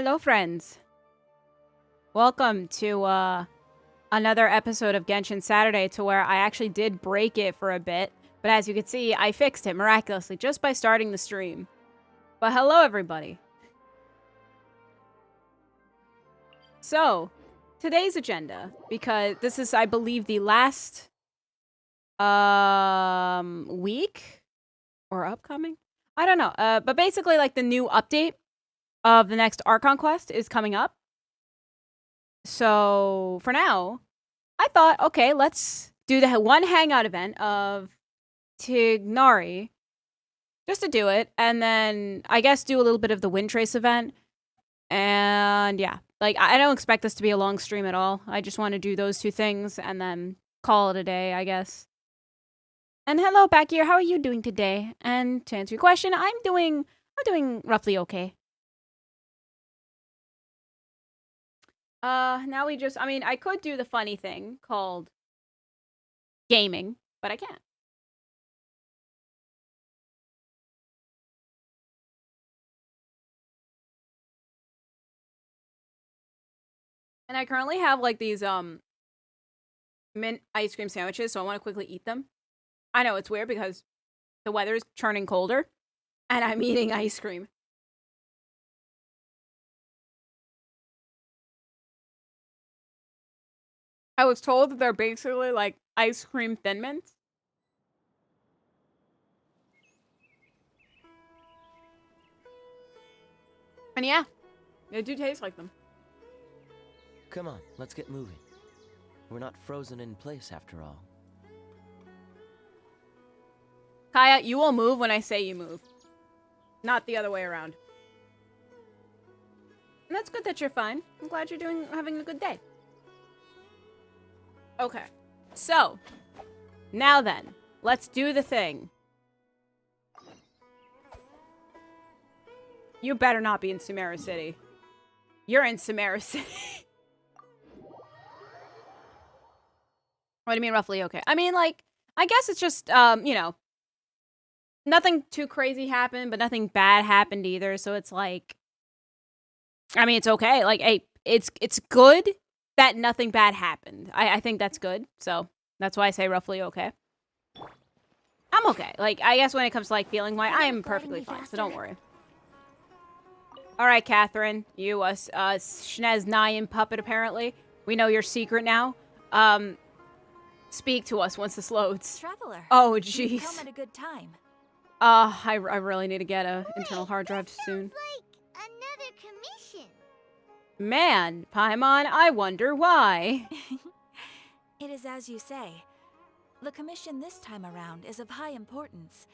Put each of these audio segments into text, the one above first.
Hello, friends. Welcome to another episode of Genshin Saturday, to where I actually did break it for a bit. But as you can see, I fixed it miraculously just by starting the stream. But hello, everybody. So, today's agenda, because this is, I believe, the last week or upcoming? I don't know. But basically, like, the new update of the next Archon quest is coming up. So, for now, I thought, okay, let's do the one hangout event of Tignari, just to do it, and then I guess do a little bit of the Wind Trace event. And yeah, like, I don't expect this to be a long stream at all. I just want to do those two things and then call it a day, I guess. And hello, back here. How are you doing today? And to answer your question, I'm doing roughly okay. Now we just, I mean, I could do the funny thing called gaming, but I can't. And I currently have, like, these, mint ice cream sandwiches, so I want to quickly eat them. I know, it's weird because the weather's turning colder, and I'm eating ice cream. I was told that they're basically, like, ice cream Thin Mints. And yeah, they do taste like them. Come on, let's get moving. We're not frozen in place after all. Kaya, you will move when I say you move. Not the other way around. And that's good that you're fine. I'm glad you're having a good day. Okay. So, now then, let's do the thing. You better not be in Sumeru City. You're in Sumeru City. What do you mean roughly okay? I mean, like, I guess it's just, you know, nothing too crazy happened, but nothing bad happened either. So it's like, I mean, it's okay. Like, hey, it's good that nothing bad happened. I think that's good. So that's why I say roughly okay. I'm okay. Like, I guess when it comes to, like, feeling why, I am perfectly fine. So don't worry. All right, Catherine, you Shnez Nayan puppet. Apparently, we know your secret now. Speak to us once this loads. Traveler. Oh, jeez. Come at a good time. I really need to get a internal hard drive soon. Like another commission. Man, Paimon, I wonder why. It is as you say. The commission this time around is of high importance.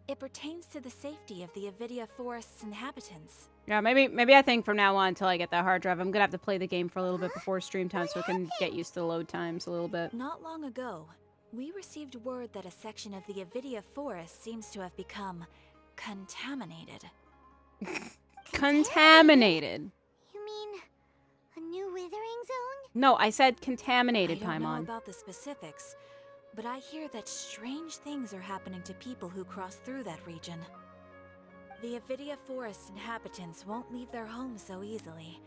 It pertains to the safety of the Avidia Forest's inhabitants. Yeah, maybe I think from now on until I get that hard drive, I'm gonna have to play the game for a little bit before stream time so it can get used to the load times a little bit. Not long ago, we received word that a section of the Avidia Forest seems to have become contaminated. Contaminated. You mean a new withering zone? No, I said contaminated, I don't know Paimon. about the specifics, but I hear that strange things are happening to people who cross through that region. The Avidia Forest inhabitants won't leave their homes so easily.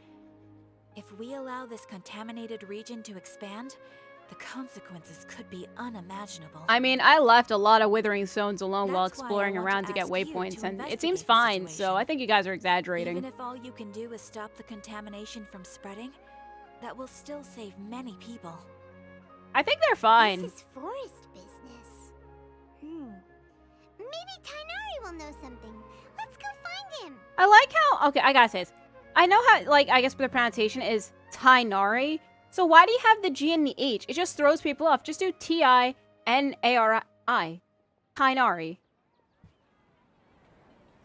If we allow this contaminated region to expand, the consequences could be unimaginable. I mean, I left a lot of withering zones alone while That's why I exploring want around to to get ask you waypoints, to and it investigate seems the fine, so situation. I think you guys are exaggerating. Even if all you can do is stop the contamination from spreading, that will still save many people. I think they're fine. This is forest business. Maybe Tainari will know something. Let's go find him. I like how, okay, I gotta say this. I know how, like, I guess the pronunciation is Tainari. So why do you have the G and the H? It just throws people off. Just do Tinari. Tainari.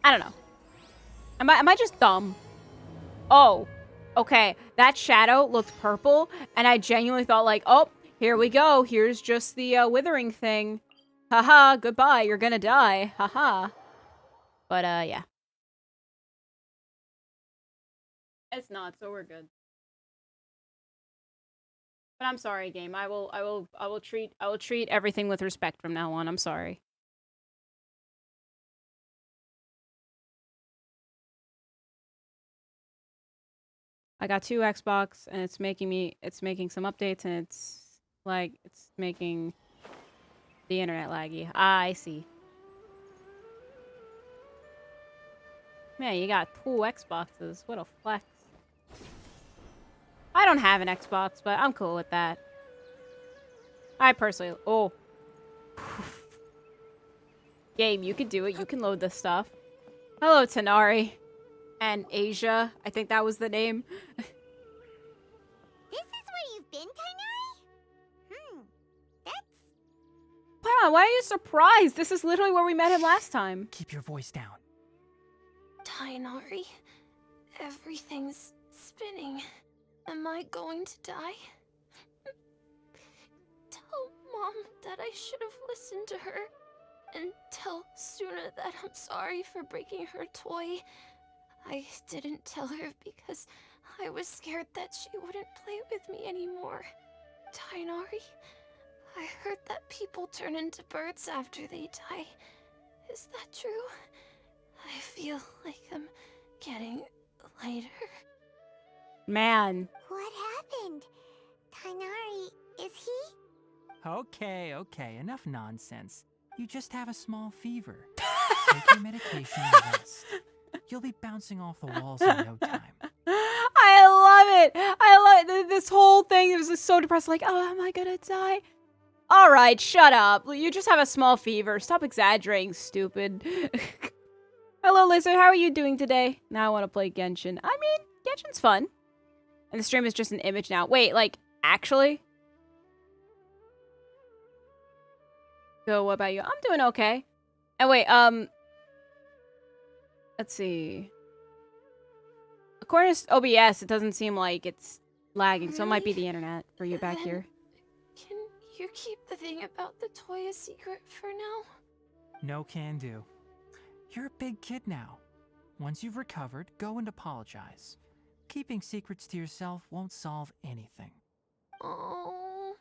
I don't know. Am I just dumb? Oh, okay. That shadow looked purple, and I genuinely thought, like, oh, here we go. Here's just the withering thing. Haha, goodbye. You're gonna die. Haha. But yeah. It's not, so we're good. But I'm sorry, game. I will treat everything with respect from now on. I'm sorry. I got 2 Xbox, and it's making some updates, and it's making the internet laggy. I see. Man, you got 2 Xboxes. What a flex. I don't have an Xbox, but I'm cool with that. I personally... Oh. Game, you can do it. You can load this stuff. Hello, Tanari. And Asia. I think that was the name. This is where you've been, Tainari? That's... Paimon, why are you surprised? This is literally where we met him last time. Keep your voice down. Tainari, everything's spinning. Am I going to die? Tell Mom that I should have listened to her. And tell Suna that I'm sorry for breaking her toy. I didn't tell her because I was scared that she wouldn't play with me anymore. Tainari, I heard that people turn into birds after they die. Is that true? I feel like I'm getting lighter. Man. What happened? Tainari, is he? Okay, enough nonsense. You just have a small fever. Take your medication and rest. You'll be bouncing off the walls in no time. I love it. This whole thing was just so depressed. Like, oh, am I gonna die? All right, shut up. You just have a small fever. Stop exaggerating, stupid. Hello, Lizard. How are you doing today? Now I want to play Genshin. I mean, Genshin's fun. And the stream is just an image now. Wait, like, actually? So, what about you? I'm doing okay. And wait, let's see. According to OBS, it doesn't seem like it's lagging, so it might be the internet for you back here. Can you keep the thing about the toy a secret for now? No can do. You're a big kid now. Once you've recovered, go and apologize. Keeping secrets to yourself won't solve anything. Oh.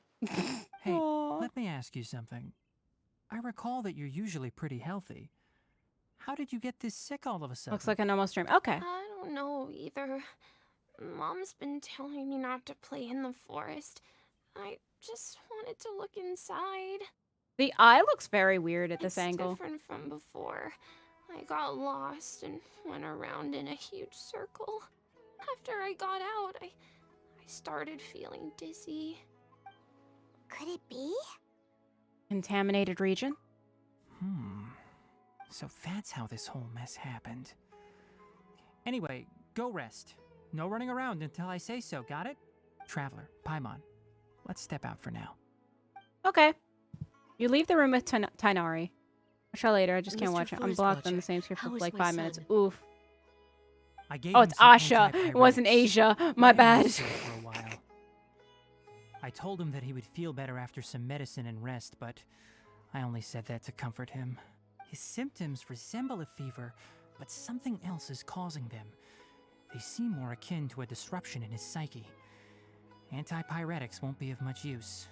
Hey, Aw. let me ask you something. I recall that you're usually pretty healthy. How did you get this sick all of a sudden? Looks like a normal stream. Okay. I don't know either. Mom's been telling me not to play in the forest. I just wanted to look inside. The eye looks very weird at this It's angle. different from before. I got lost and went around in a huge circle. After I got out, I started feeling dizzy. Could it be? Contaminated region? So that's how this whole mess happened. Anyway, go rest. No running around until I say so, got it? Traveler, Paimon, let's step out for now. Okay. You leave the room with Tainari. I'll try later. I just can't Mr. watch it. I'm Forest blocked on Watcher, the same screen for how is like my 5 minutes. son? Oof. I gave Oh, him it's some Asha. It wasn't antipyretics. Asia. Let My him bad. rest for a while. I told him that he would feel better after some medicine and rest, but I only said that to comfort him. His symptoms resemble a fever, but something else is causing them. They seem more akin to a disruption in his psyche. Antipyretics won't be of much use.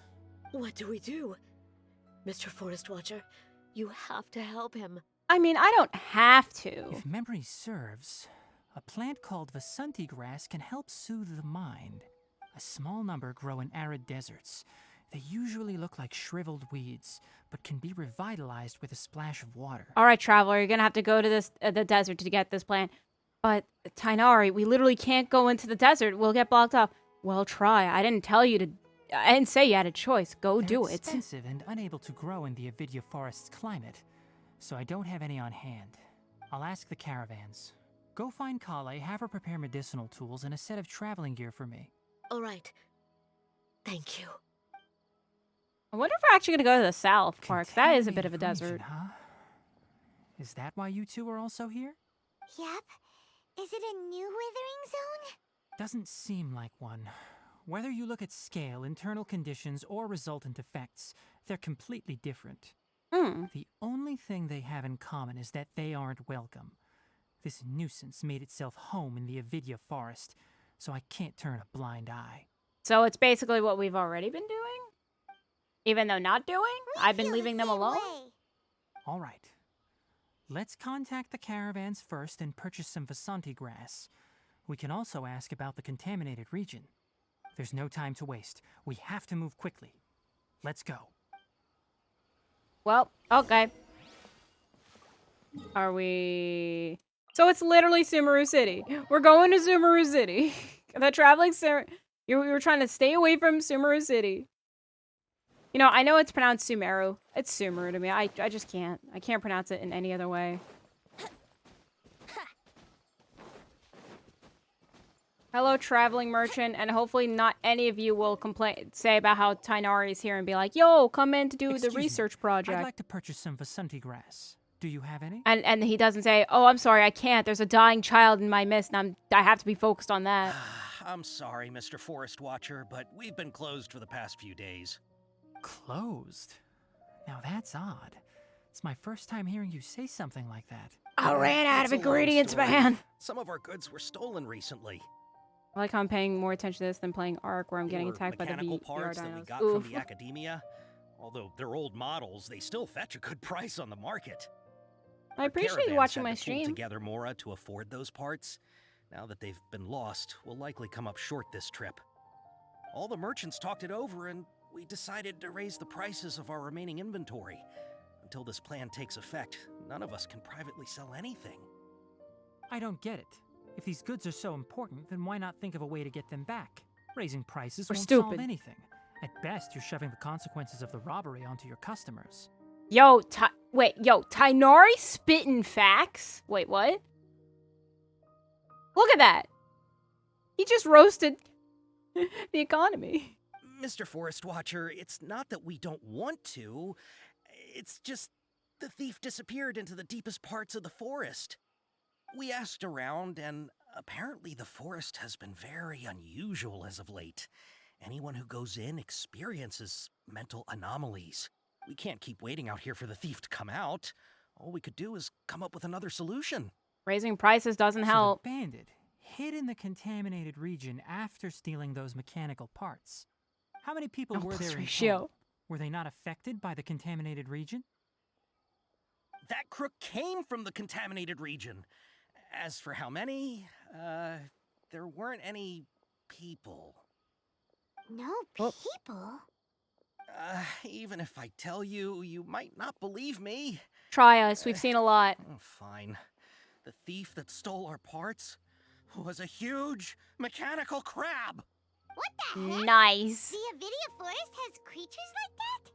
What do we do? Mr. Forest Watcher, you have to help him. I mean, I don't have to. If memory serves, a plant called Vasanti grass can help soothe the mind. A small number grow in arid deserts. They usually look like shriveled weeds, but can be revitalized with a splash of water. All right, traveler, you're gonna have to go to this the desert to get this plant. But Tainari, we literally can't go into the desert. We'll get blocked off. Well, try. I didn't tell you to. I didn't say you had a choice. Go They're do it. expensive and unable to grow in the Avidya forest's climate, so I don't have any on hand. I'll ask the caravans. Go find Kale, have her prepare medicinal tools and a set of traveling gear for me. All right. Thank you. I wonder if we're actually gonna go to the South Park. That is a bit of a Contaminated desert. region, huh? Is that why you two are also here? Yep. Is it a new withering zone? Doesn't seem like one. Whether you look at scale, internal conditions, or resultant effects, they're completely different. The only thing they have in common is that they aren't welcome. This nuisance made itself home in the Avidya forest, so I can't turn a blind eye. So it's basically what we've already been doing? Even though not doing? We I've been feel the leaving them same alone? way. All right. Let's contact the caravans first and purchase some Vasanti grass. We can also ask about the contaminated region. There's no time to waste. We have to move quickly. Let's go. Well, okay. Are we... So it's literally Sumeru City. We're going to Sumeru City. The traveling you were trying to stay away from Sumeru City. You know, I know it's pronounced Sumeru. It's Sumeru to me. I just can't. I can't pronounce it in any other way. Hello, traveling merchant, and hopefully not any of you will say about how Tainari's here and be like, yo, come in to do Excuse the me. research project. I'd like to purchase some Vasanti grass. Do you have any? And he doesn't say, oh, I'm sorry, I can't. There's a dying child in my midst, and I have to be focused on that. I'm sorry, Mr. Forest Watcher, but we've been closed for the past few days. Closed? Now that's odd. It's my first time hearing you say something like that. I ran out of It's a long ingredients, story. man. Some of our goods were stolen recently. I like how I'm paying more attention to this than playing Ark, where I'm getting They were attacked by the mechanical VR parts that we dinos. got Oof. from the academia. Although they're old models, they still fetch a good price on the market. I Our appreciate you caravans watching had my to pull stream. together Mora to afford those parts. Now that they've been lost, we'll likely come up short this trip. All the merchants talked it over, and we decided to raise the prices of our remaining inventory. Until this plan takes effect, none of us can privately sell anything. I don't get it. If these goods are so important, then why not think of a way to get them back? Raising prices We're won't stupid. solve anything. At best, you're shoving the consequences of the robbery onto your customers. Yo, Tainari spitting facts? Wait, what? Look at that. He just roasted the economy. Mr. Forest Watcher, it's not that we don't want to. It's just the thief disappeared into the deepest parts of the forest. We asked around, and apparently the forest has been very unusual as of late. Anyone who goes in experiences mental anomalies. We can't keep waiting out here for the thief to come out. All we could do is come up with another solution. Raising prices doesn't help. So the bandit hid in the contaminated region after stealing those mechanical parts. How many people were there in ratio. total? Were they not affected by the contaminated region? That crook came from the contaminated region. As for how many, there weren't any people. No Oh. people? Even if I tell you, you might not believe me. Try us. We've seen a lot. Fine. The thief that stole our parts was a huge mechanical crab. What the heck? Nice. The Avidia Forest has creatures like that?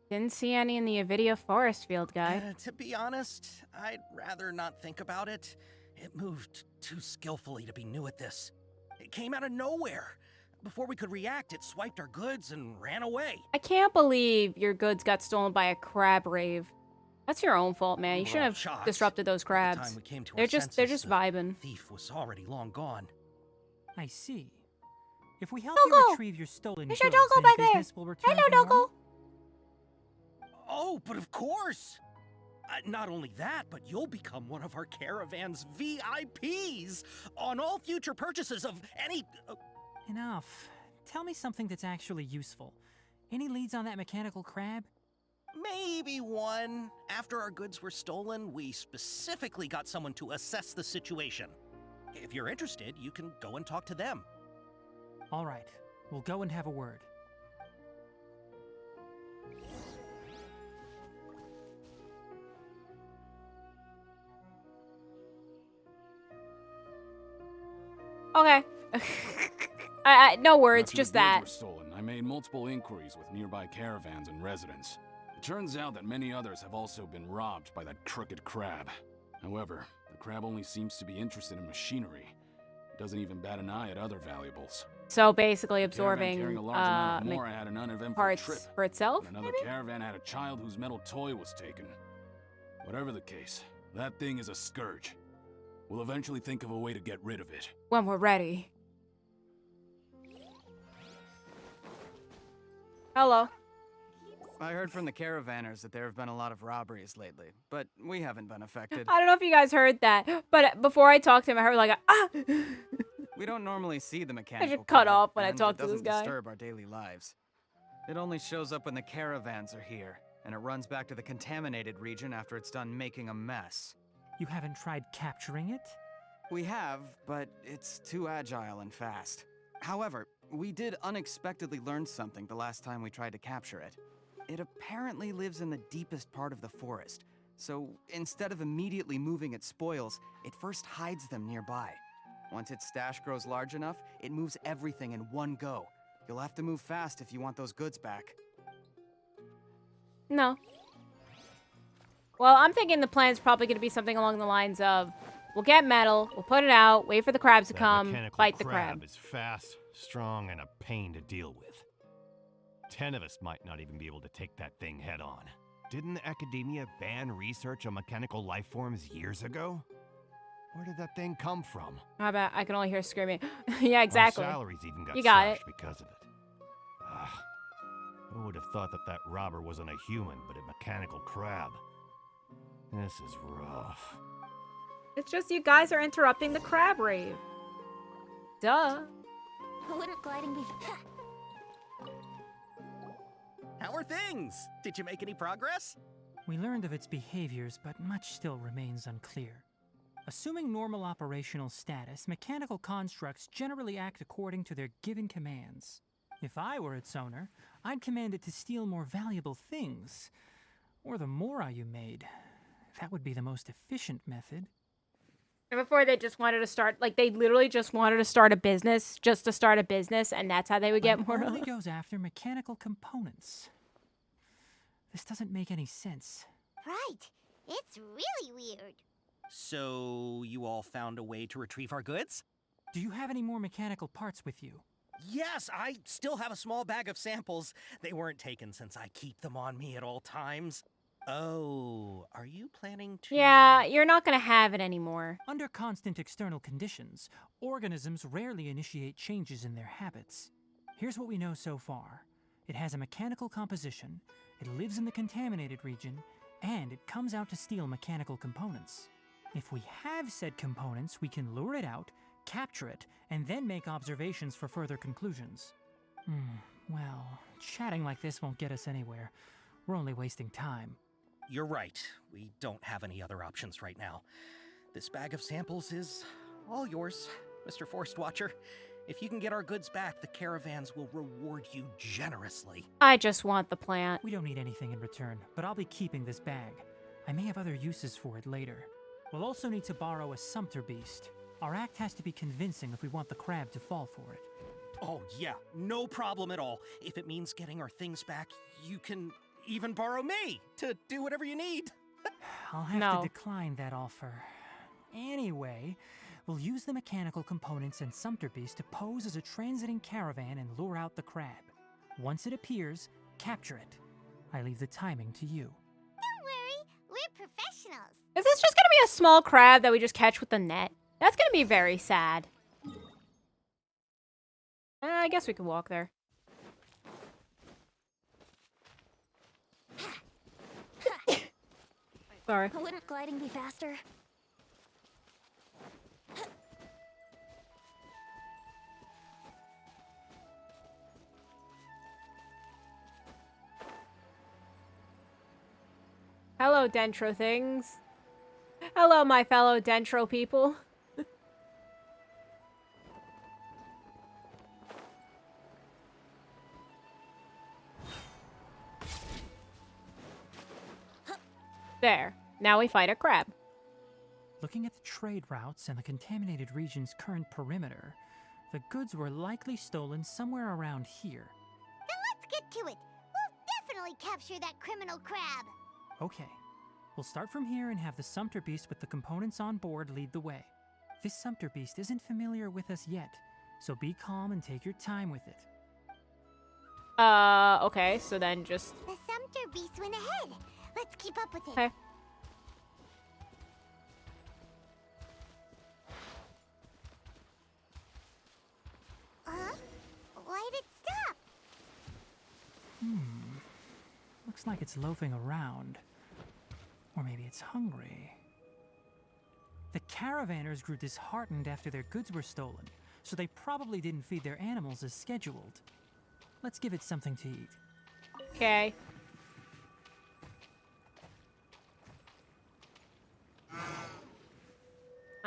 Didn't see any in the Avidia forest field, guy. To be honest, I'd rather not think about it. It moved too skillfully to be new at this. It came out of nowhere. Before we could react, it swiped our goods and ran away. I can't believe your goods got stolen by a crab rave. That's your own fault, man. You We were shouldn't all have shocked. disrupted those By the time crabs. we came to They're our just senses, the vibing. thief was already long gone. I see. If we help Doggo! you retrieve your stolen There's goods, your doggo then back there. business will return Hello, to normal? doggo. Oh, but of course! Not only that, but you'll become one of our caravan's VIPs on all future purchases of any... Enough. Tell me something that's actually useful. Any leads on that mechanical crab? maybe one. After our goods were stolen, we specifically got someone to assess the situation. If you're interested, you can go and talk to them. All right. We'll go and have a word. Okay. No words, After just the goods that. were stolen, I made multiple inquiries with nearby caravans and residents. It turns out that many others have also been robbed by that crooked crab. However, the crab only seems to be interested in machinery. It doesn't even bat an eye at other valuables. So basically The caravan absorbing carrying a large amount of Mora had an uneventful parts trip. for itself, And another caravan had a child whose metal toy was taken. Whatever the case, that thing is a scourge. We'll eventually think of a way to get rid of it. when we're ready. Hello. I heard from the caravanners that there have been a lot of robberies lately, but we haven't been affected. I don't know if you guys heard that, but before I talked to him, I heard like, We don't normally see the mechanical cut crab, off when I and talk it to this doesn't guy. disturb our daily lives. It only shows up when the caravans are here, and it runs back to the contaminated region after it's done making a mess. You haven't tried capturing it? We have, but it's too agile and fast. However, we did unexpectedly learn something the last time we tried to capture it. It apparently lives in the deepest part of the forest, so instead of immediately moving its spoils, it first hides them nearby. Once its stash grows large enough, it moves everything in one go. You'll have to move fast if you want those goods back. No. Well, I'm thinking the plan's probably going to be something along the lines of, we'll get metal, we'll put it out, wait for the crabs to That come, mechanical fight the crab. is fast, strong, and a pain to deal with. 10 of us might not even be able to take that thing head on. Didn't the academia ban research on mechanical life forms years ago? Where did that thing come from? How about I can only hear screaming? Yeah, exactly. Our salaries even got You got slashed it. because of it. Ugh. Who would have thought that that robber wasn't a human, but a mechanical crab? This is rough. It's just you guys are interrupting the crab rave. Duh. Wouldn't gliding be... How are things? Did you make any progress? We learned of its behaviors, but much still remains unclear. Assuming normal operational status, mechanical constructs generally act according to their given commands. If I were its owner, I'd command it to steal more valuable things. Or the mora you made. That would be the most efficient method. And before they just wanted to start, like they literally just wanted to start a business, just to start a business, and that's how they would get more. Only goes after mechanical components. This doesn't make any sense. Right. It's really weird. So, you all found a way to retrieve our goods? Do you have any more mechanical parts with you? Yes, I still have a small bag of samples. They weren't taken since I keep them on me at all times. Oh, are you planning to... Yeah, you're not gonna have it anymore. Under constant external conditions, organisms rarely initiate changes in their habits. Here's what we know so far. It has a mechanical composition, it lives in the contaminated region, and it comes out to steal mechanical components. If we have said components, we can lure it out, capture it, and then make observations for further conclusions. Well, chatting like this won't get us anywhere. We're only wasting time. You're right. We don't have any other options right now. This bag of samples is all yours, Mr. Forest Watcher. If you can get our goods back, the caravans will reward you generously. I just want the plant. We don't need anything in return, but I'll be keeping this bag. I may have other uses for it later. We'll also need to borrow a sumpter beast. Our act has to be convincing if we want the crab to fall for it. Oh yeah, no problem at all. If it means getting our things back, you can even borrow me to do whatever you need. I'll have to decline that offer. Anyway, we'll use the mechanical components and sumpter beast to pose as a transiting caravan and lure out the crab. Once it appears, capture it. I leave the timing to you. Don't worry, we're professionals. Is this just gonna be a small crab that we just catch with the net? That's gonna be very sad. I guess we could walk there. Sorry. Wouldn't gliding be faster? Hello, Dentro things. Hello, my fellow Dentro people. There. Now we fight a crab. Looking at the trade routes and the contaminated region's current perimeter, the goods were likely stolen somewhere around here. Then let's get to it. We'll definitely capture that criminal crab. Okay. We'll start from here and have the sumpter beast with the components on board lead the way. This sumpter beast isn't familiar with us yet, so be calm and take your time with it. Okay, so then just... The sumpter beast went ahead. Let's keep up with it. Okay. Why'd it stop? Looks like it's loafing around. Or maybe it's hungry. The caravanners grew disheartened after their goods were stolen, so they probably didn't feed their animals as scheduled. Let's give it something to eat. Okay.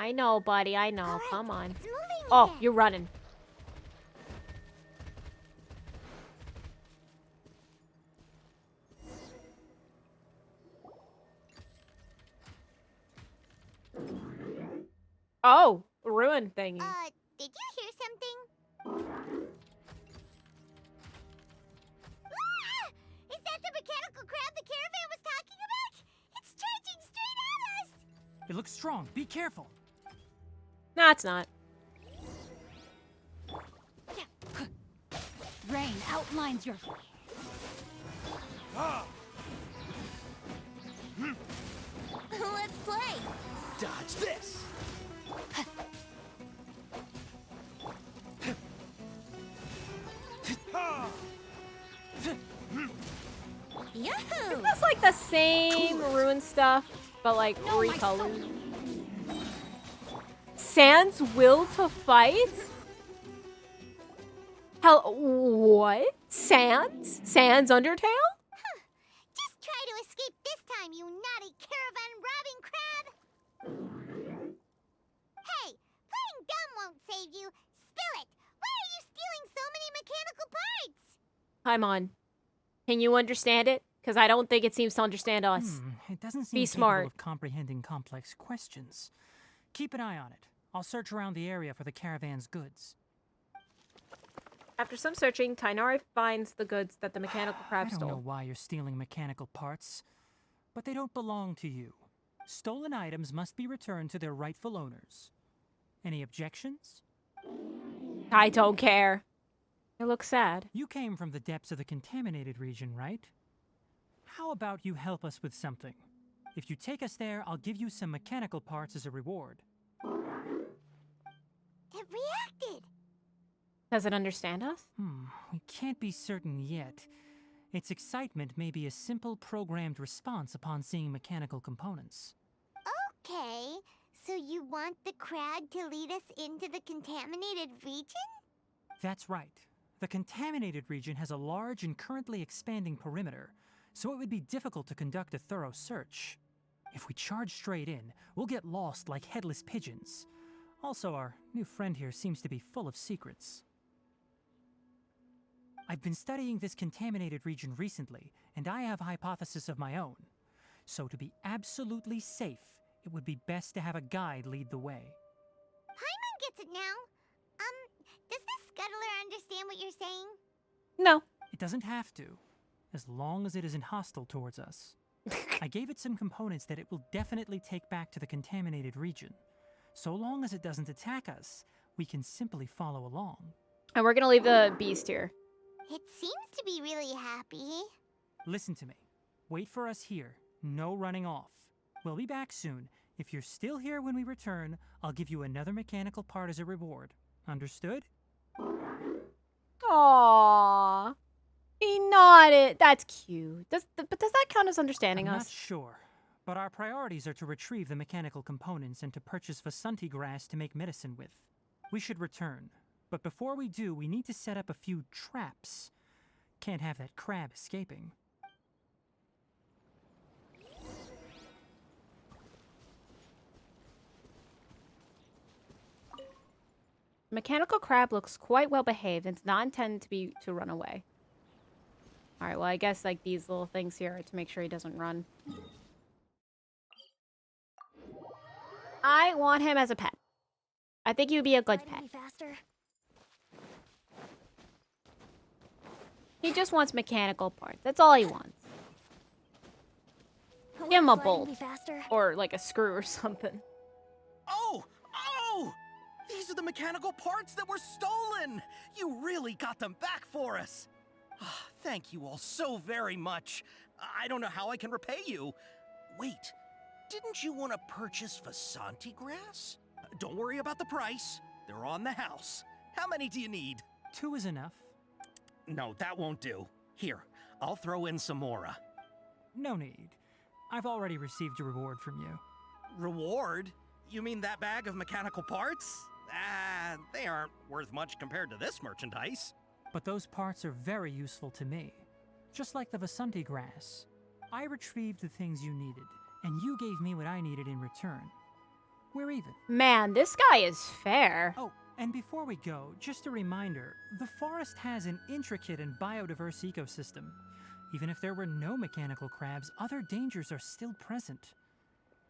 I know, buddy. I know. All right, Come on. it's moving Oh, again. you're running. Oh, ruin thingy. Did you hear something? Ah! Is that the mechanical crab the caravan was talking about? It's charging straight at us! It looks strong. Be careful. No, it's not. Rain outlines your... Let's play! Dodge this! Yahoo! That's like the same ruin stuff, but like recolored. Sans will to fight? Hell, what? Sans? Sans Undertale? Just try to escape this time, you naughty caravan-robbing crab! Hey, playing dumb won't save you. Spill it! Why are you stealing so many mechanical parts? Paimon, can you understand it? Because I don't think it seems to understand us. It doesn't seem Be capable smart. of comprehending complex questions. Keep an eye on it. I'll search around the area for the caravan's goods. After some searching, Tainari finds the goods that the mechanical crab I don't know stole. why you're stealing mechanical parts, but they don't belong to you. Stolen items must be returned to their rightful owners. Any objections? I don't care. It looks sad. You came from the depths of the contaminated region, right? How about you help us with something? If you take us there, I'll give you some mechanical parts as a reward. It reacted! Does it understand us? We can't be certain yet. Its excitement may be a simple programmed response upon seeing mechanical components. Okay, so you want the crab to lead us into the contaminated region? That's right. The contaminated region has a large and currently expanding perimeter, so it would be difficult to conduct a thorough search. If we charge straight in, we'll get lost like headless pigeons. Also, our new friend here seems to be full of secrets. I've been studying this contaminated region recently, and I have a hypothesis of my own. So to be absolutely safe, it would be best to have a guide lead the way. Paimon gets it now. Does this scuttler understand what you're saying? No. It doesn't have to, as long as it isn't hostile towards us. I gave it some components that it will definitely take back to the contaminated region. So long as it doesn't attack us, we can simply follow along. And we're gonna leave the beast here. It seems to be really happy. Listen to me. Wait for us here. No running off. We'll be back soon. If you're still here when we return, I'll give you another mechanical part as a reward. Understood? Aww. He nodded. That's cute. But does that count as understanding I'm us? not sure, but our priorities are to retrieve the mechanical components and to purchase Vasanti grass to make medicine with. We should return, but before we do, we need to set up a few traps. Can't have that crab escaping. Mechanical crab looks quite well behaved and does not intend to run away. Alright, well I guess like these little things here are to make sure he doesn't run. I want him as a pet. I think he would be a good pet. Faster. He just wants mechanical parts. That's all he wants. Give him a bolt. Faster. Or like a screw or something. Oh! Oh! These are the mechanical parts that were stolen! You really got them back for us! Ah, thank you all so very much. I don't know how I can repay you. Wait, didn't you want to purchase Vasanti grass? Don't worry about the price. They're on the house. How many do you need? 2 is enough. No, that won't do. Here, I'll throw in some more. No need. I've already received a reward from you. Reward? You mean that bag of mechanical parts? They aren't worth much compared to this merchandise. But those parts are very useful to me. Just like the Vasanti grass. I retrieved the things you needed, and you gave me what I needed in return. We're even. Man, this guy is fair. Oh, and before we go, just a reminder, the forest has an intricate and biodiverse ecosystem. Even if there were no mechanical crabs, other dangers are still present.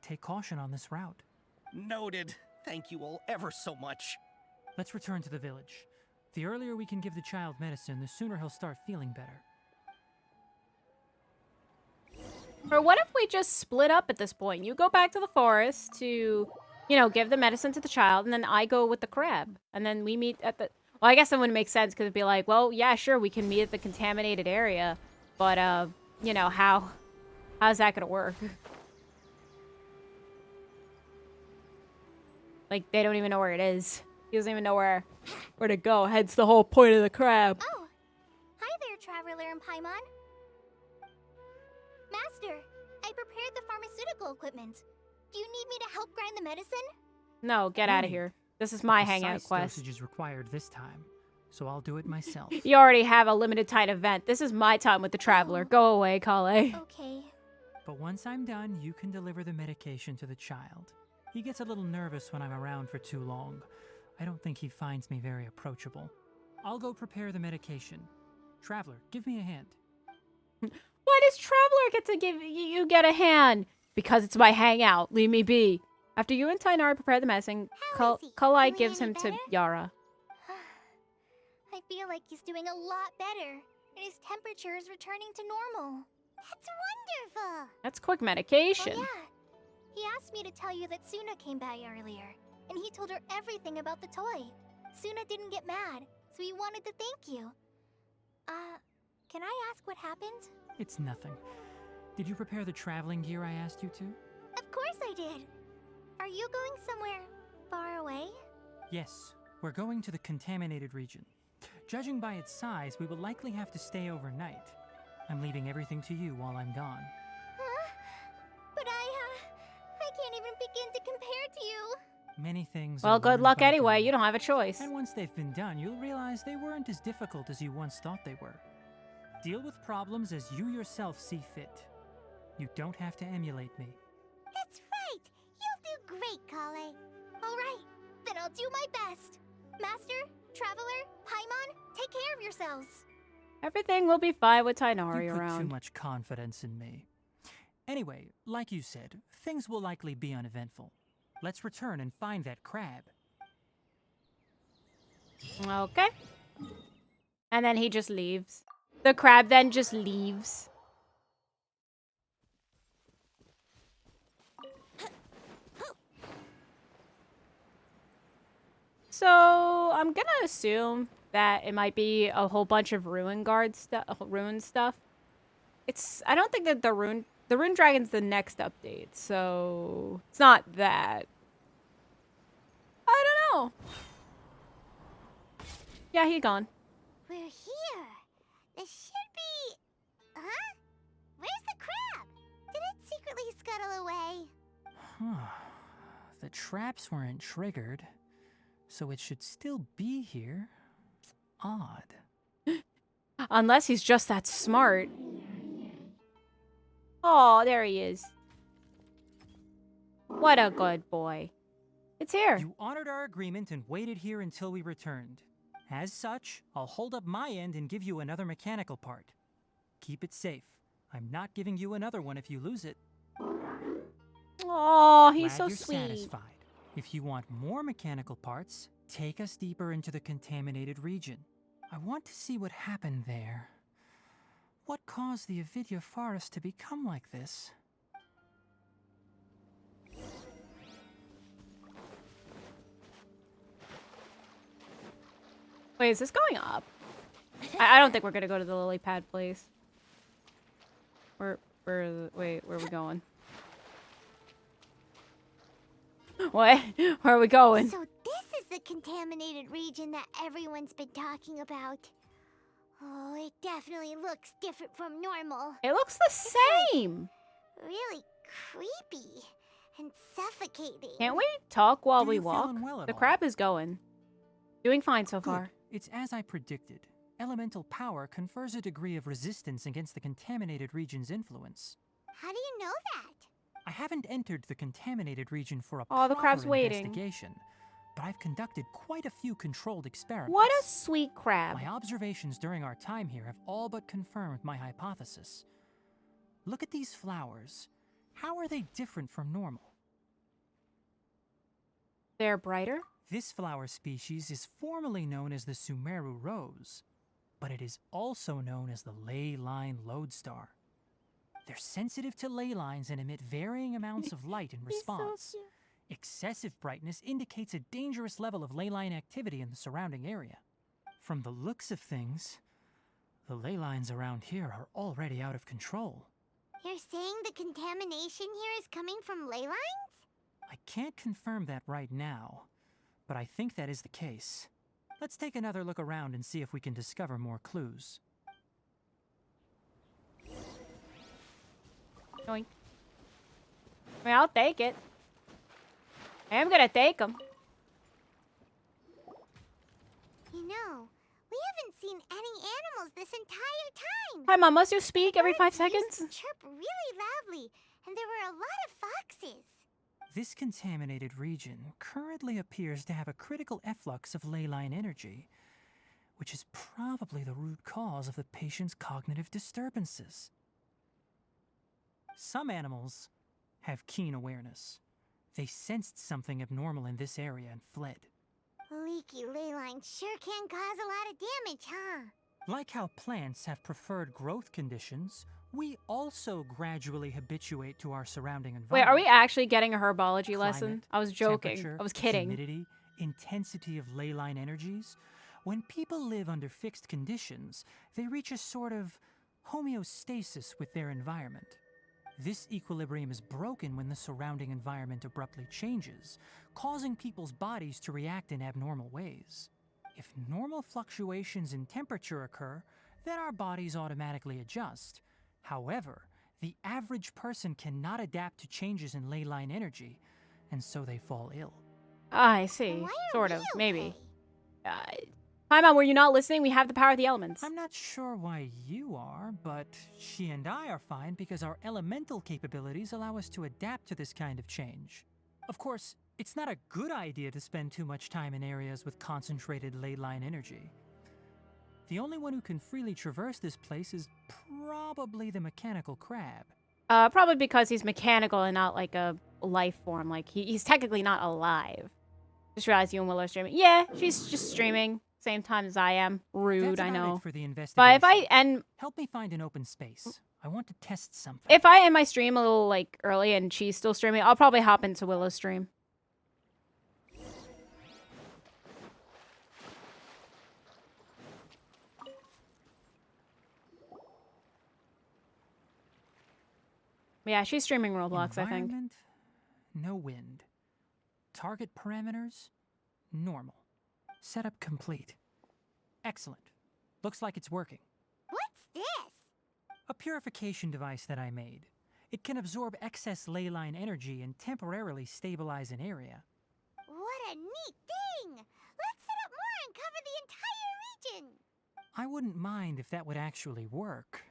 Take caution on this route. Noted. Thank you all ever so much. Let's return to the village. The earlier we can give the child medicine, the sooner he'll start feeling better. Or what if we just split up at this point? You go back to the forest to, you know, give the medicine to the child, and then I go with the crab. And then we meet at the... Well, I guess that wouldn't make sense, because it'd be like, well, yeah, sure, we can meet at the contaminated area. But, you know, how's that gonna work? Like, they don't even know where it is. He doesn't even know where to go. Hence the whole point of the crab. Oh, hi there, Traveler and Paimon. Master, I prepared the pharmaceutical equipment. Do you need me to help grind the medicine? No, get out of here. This is my hangout Precise quest. dosage is required this time, so I'll do it myself. You already have a limited time event. This is my time with the Traveler. Go away, Kale. Okay. But once I'm done, you can deliver the medication to the child. He gets a little nervous when I'm around for too long. I don't think he finds me very approachable. I'll go prepare the medication. Traveler, give me a hand. Why does Traveler get to give you get a hand? Because it's my hangout. Leave me be. After you and Tainari prepare the medicine, How is he? Kalai Doing gives any him to better? Yara. I feel like he's doing a lot better, and his temperature is returning to normal. That's wonderful! That's quick medication. Oh yeah. He asked me to tell you that Suna came by earlier, and he told her everything about the toy. Suna didn't get mad, so he wanted to thank you. Can I ask what happened? It's nothing. Did you prepare the traveling gear I asked you to? Of course I did. Are you going somewhere far away? Yes, we're going to the contaminated region. Judging by its size, we will likely have to stay overnight. I'm leaving everything to you while I'm gone. Huh? But I can't even begin to compare to you. Many things. Well, are good learned luck by anyway. doing. You don't have a choice. And once they've been done, you'll realize they weren't as difficult as you once thought they were. Deal with problems as you yourself see fit. You don't have to emulate me. That's right. You'll do great, Kale. All right, then I'll do my best. Master, Traveler, Paimon, take care of yourselves. Everything will be fine with You Tainari put too around. much confidence in me. Anyway, like you said, things will likely be uneventful. Let's return and find that crab. Okay. And then he just leaves. The crab then just leaves. So I'm gonna assume that it might be a whole bunch of ruin stuff. I don't think that the rune dragon's the next update, so it's not that. I don't know. Yeah, he gone. We're here. This should be... Huh? Where's the crab? Did it secretly scuttle away? Huh. The traps weren't triggered, so it should still be here. Odd. Unless he's just that smart. Oh, there he is. What a good boy. It's here. You honored our agreement and waited here until we returned. As such, I'll hold up my end and give you another mechanical part. Keep it safe. I'm not giving you another one if you lose it. Oh, he's Glad so you're sweet. satisfied. If you want more mechanical parts, take us deeper into the contaminated region. I want to see what happened there. What caused the Avidya forest to become like this? Wait, is this going up? I don't think we're gonna go to the lily pad place. Wait, where are we going? What? Where are we going? So this is the contaminated region that everyone's been talking about. Oh, it definitely looks different from normal. It looks the same. Really creepy and suffocating. Can't we talk while Do we you feel walk? unwell at The all? crab is going. Doing fine so Good. far. It's as I predicted. Elemental power confers a degree of resistance against the contaminated region's influence. How do you know that? I haven't entered the contaminated region for a Oh, the crab's proper waiting. investigation, but I've conducted quite a few controlled experiments. What a sweet crab. My observations during our time here have all but confirmed my hypothesis. Look at these flowers. How are they different from normal? They're brighter? This flower species is formally known as the Sumeru rose, but it is also known as the ley line lodestar. They're sensitive to ley lines and emit varying amounts of light in response. Excessive brightness indicates a dangerous level of ley line activity in the surrounding area. From the looks of things, the ley lines around here are already out of control. You're saying the contamination here is coming from ley lines? I can't confirm that right now, but I think that is the case. Let's take another look around and see if we can discover more clues. Yoink. I mean, I'll take it. I am gonna take them. You know, we haven't seen any animals this entire time. Hi, Mom. Must you speak every 5 Birds used seconds? to chirp really loudly, and there were a lot of foxes. This contaminated region currently appears to have a critical efflux of ley line energy, which is probably the root cause of the patient's cognitive disturbances. Some animals have keen awareness. They sensed something abnormal in this area and fled. Leaky ley lines sure can cause a lot of damage, huh? Like how plants have preferred growth conditions, we also gradually habituate to our surrounding environment. Wait, are we actually getting a herbology lesson? Climate, I was joking. temperature, I was kidding. Humidity, intensity of ley line energies. When people live under fixed conditions, they reach a sort of homeostasis with their environment. This equilibrium is broken when the surrounding environment abruptly changes, causing people's bodies to react in abnormal ways. If normal fluctuations in temperature occur, then our bodies automatically adjust. However, the average person cannot adapt to changes in ley line energy, and so they fall ill. I see. Why are Sort we of. Maybe. okay? Hi, Mom. Were you not listening? We have the power of the elements. I'm not sure why you are, but she and I are fine because our elemental capabilities allow us to adapt to this kind of change. Of course, it's not a good idea to spend too much time in areas with concentrated ley line energy. The only one who can freely traverse this place is probably the mechanical crab. Probably because he's mechanical and not like a life form. Like he's technically not alive. Just realized you and Willow are streaming. Yeah, she's just streaming. Same time as I am. Rude, That's I about know. it for the investigation. But if I end Help me find an open space. I want to test something. if I end my stream a little like early and she's still streaming, I'll probably hop into Willow's stream. Yeah, she's streaming Roblox, I think. Environment, no wind. Target parameters, normal. Setup complete. Excellent. Looks like it's working. What's this? A purification device that I made. It can absorb excess ley line energy and temporarily stabilize an area. What a neat thing! Let's set up more and cover the entire region! I wouldn't mind if that would actually work.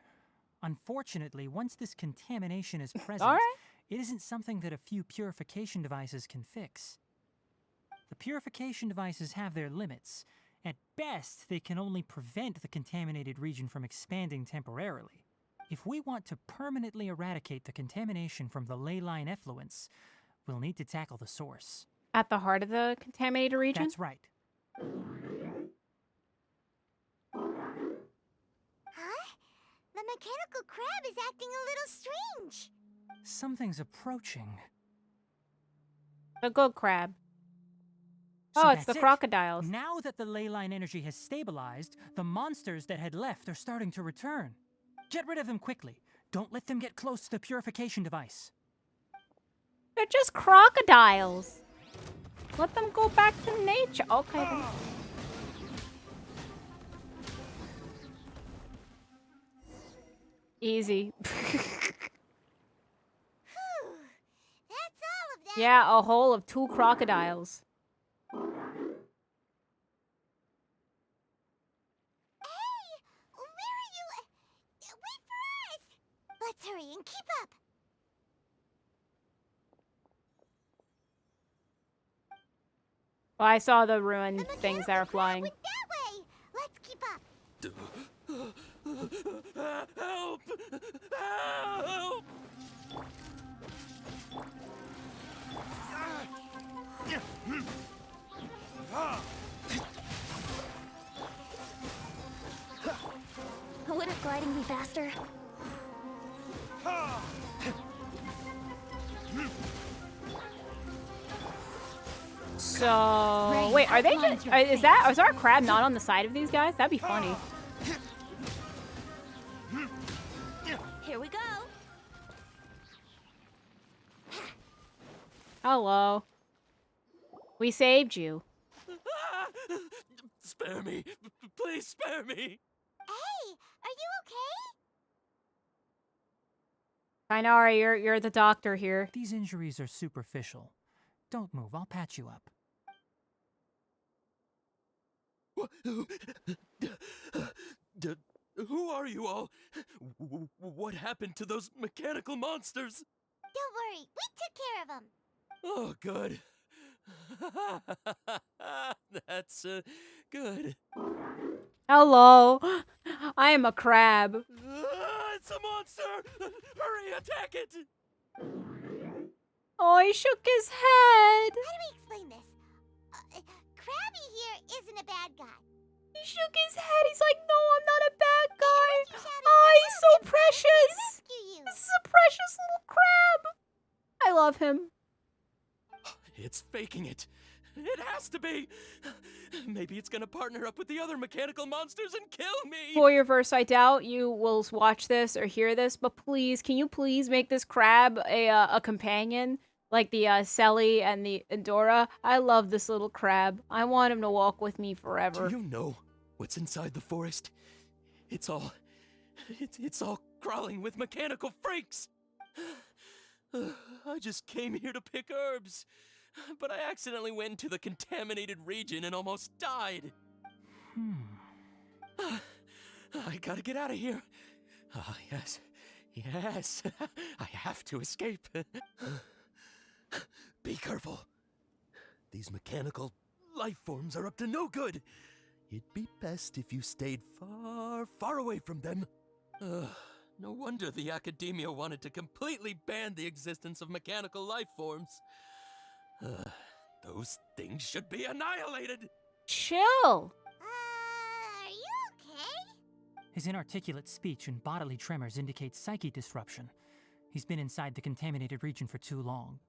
Unfortunately, once this contamination is present, All right. it isn't something that a few purification devices can fix. The purification devices have their limits. At best, they can only prevent the contaminated region from expanding temporarily. If we want to permanently eradicate the contamination from the ley line effluents, we'll need to tackle the source. At the heart of the contaminated region? That's right. Huh? The mechanical crab is acting a little strange. Something's approaching. The good crab. So Oh, it's that's the it. crocodiles. Now that the ley line energy has stabilized, the monsters that had left are starting to return. Get rid of them quickly. Don't let them get close to the purification device. They're just crocodiles. Let them go back to nature. Okay. Then. Easy. Phew. That's all of them. Yeah, a hole of 2 crocodiles. Hey! Where are you? Wait for us! Let's hurry and keep up. Oh, I saw the ruined things that are flying. Went that way. Let's keep up. Help! Help! Wouldn't gliding be faster? So wait, are they just? Is there a crab not on the side of these guys? That'd be funny. Here we go. Hello. We saved you. Spare me. Please spare me. Hey, are you okay? Kainari, you're the doctor here. These injuries are superficial. Don't move, I'll patch you up. Who are you all? What happened to those mechanical monsters? Don't worry, we took care of them. Oh, good. That's good. Hello. I am a crab. It's a monster! Hurry, attack it! Oh, he shook his head. How do we explain this? Krabby here isn't a bad guy. He shook his head. He's like, no, I'm not a bad guy. You shouted Oh, him he's out, so and Krabby precious. rescue you. This is a precious little crab. I love him. It's faking it. It has to be. Maybe it's gonna partner up with the other mechanical monsters and kill me. Foyerverse, I doubt you will watch this or hear this, but please, can you please make this crab a companion? Like the Selly and the Endora. I love this little crab. I want him to walk with me forever. Do you know what's inside the forest? It's all crawling with mechanical freaks. I just came here to pick herbs, but I accidentally went into the contaminated region and almost died. I gotta get out of here. Ah, yes. I have to escape. Be careful. These mechanical life forms are up to no good. It'd be best if you stayed far, far away from them. No wonder the academia wanted to completely ban the existence of mechanical life forms. Those things should be annihilated. Chill. Are you okay? His inarticulate speech and bodily tremors indicate psyche disruption. He's been inside the contaminated region for too long.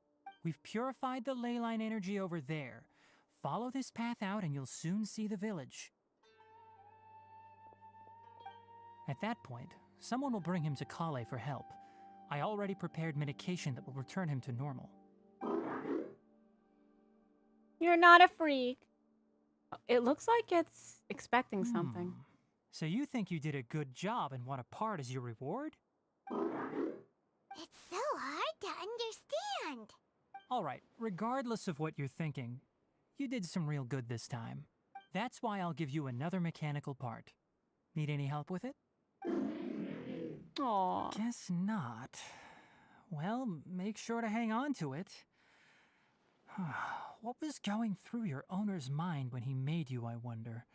We've purified the ley line energy over there. Follow this path out and you'll soon see the village. At that point, someone will bring him to Kale for help. I already prepared medication that will return him to normal. You're not a freak. It looks like it's expecting something. So you think you did a good job and want a part as your reward? It's so hard to understand. All right, regardless of what you're thinking, you did some real good this time. That's why I'll give you another mechanical part. Need any help with it? Aww. Guess not. Well, make sure to hang on to it. What was going through your owner's mind when he made you, I wonder?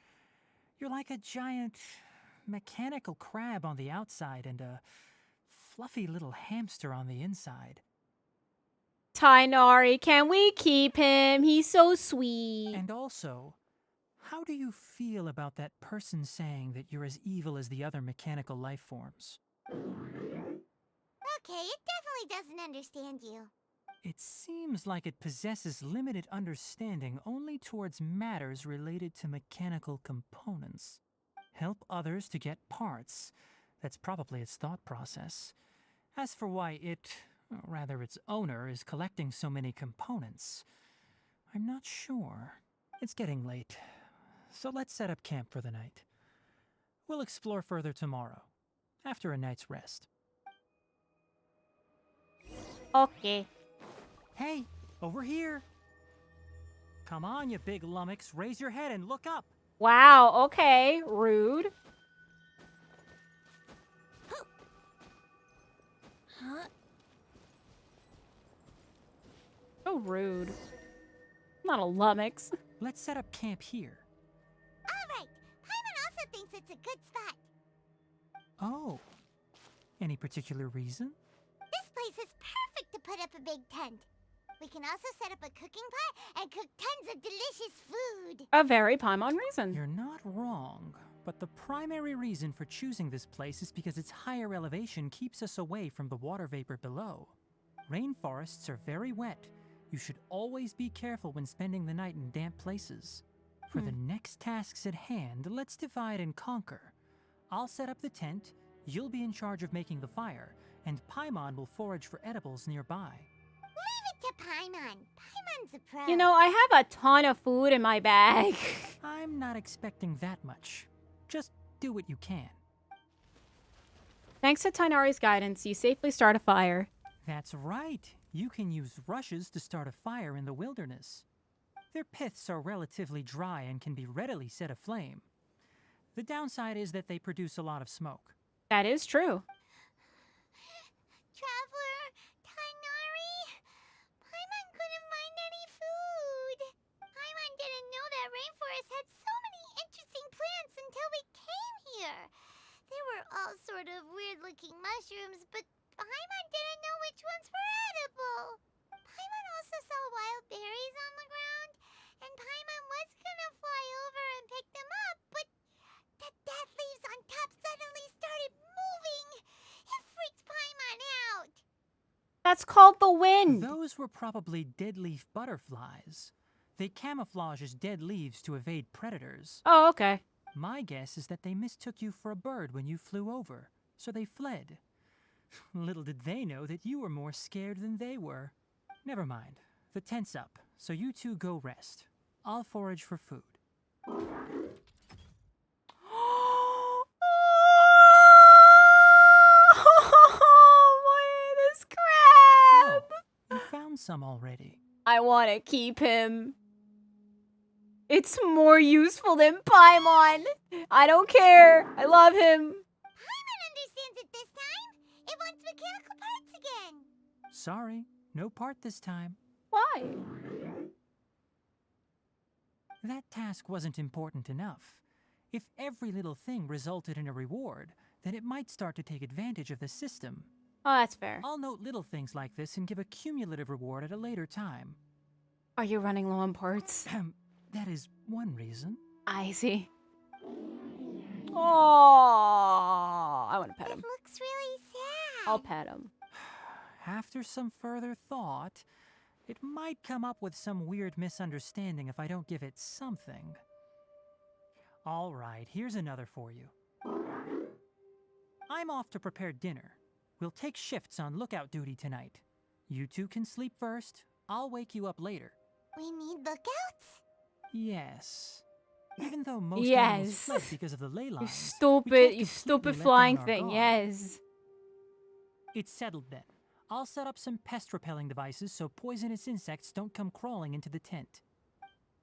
You're like a giant mechanical crab on the outside and a fluffy little hamster on the inside. Tainari, can we keep him? He's so sweet. And also, how do you feel about that person saying that you're as evil as the other mechanical life forms? Okay, it definitely doesn't understand you. It seems like it possesses limited understanding only towards matters related to mechanical components. Help others to get parts. That's probably its thought process. As for why it, or rather its owner, is collecting so many components, I'm not sure. It's getting late, so let's set up camp for the night. We'll explore further tomorrow, after a night's rest. Okay. Hey, over here! Come on, you big lummox, raise your head and look up! Wow, okay. Rude. Huh? So rude. I'm not a lummox. Let's set up camp here. Alright, Paimon also thinks it's a good spot. Oh. Any particular reason? This place is perfect to put up a big tent. We can also set up a cooking pot and cook tons of delicious food. A very Paimon reason. You're not wrong, but the primary reason for choosing this place is because its higher elevation keeps us away from the water vapor below. Rainforests are very wet. You should always be careful when spending the night in damp places. For the next tasks at hand, let's divide and conquer. I'll set up the tent, you'll be in charge of making the fire, and Paimon will forage for edibles nearby. Leave it to Paimon. Paimon's a pro. You know, I have a ton of food in my bag. I'm not expecting that much. Just do what you can. Thanks to Tainari's guidance, you safely start a fire. That's right. You can use rushes to start a fire in the wilderness. Their piths are relatively dry and can be readily set aflame. The downside is that they produce a lot of smoke. That is true. Traveler, Tainari, Paimon couldn't find any food. Paimon didn't know that rainforest had so many interesting plants until we came here. There were all sort of weird-looking mushrooms, but Paimon didn't know which ones were edible. Paimon also saw wild berries on the ground, and Paimon was gonna fly over and pick them up, but the dead leaves on top suddenly started moving. It freaked Paimon out. That's called the wind. Those were probably dead leaf butterflies. They camouflage as dead leaves to evade predators. Oh, okay. My guess is that they mistook you for a bird when you flew over, so they fled. Little did they know that you were more scared than they were. Never mind. The tent's up, so you two go rest. I'll forage for food. Oh, this crab! You found some already. I want to keep him. It's more useful than Paimon. I don't care. I love him. Paimon understands it this time. It wants mechanical parts again. Sorry, no part this time. Why? That task wasn't important enough. If every little thing resulted in a reward, then it might start to take advantage of the system. Oh, that's fair. I'll note little things like this and give a cumulative reward at a later time. Are you running low on parts? That is one reason. I see. Oh, I want to pet him. It looks really sad. I'll pet him. After some further thought, it might come up with some weird misunderstanding if I don't give it something. All right, here's another for you. I'm off to prepare dinner. We'll take shifts on lookout duty tonight. You two can sleep first. I'll wake you up later. We need lookouts? Yes. Even though most animals fled because of the ley lines, You stupid flying thing, yes. It's settled then. I'll set up some pest-repelling devices so poisonous insects don't come crawling into the tent.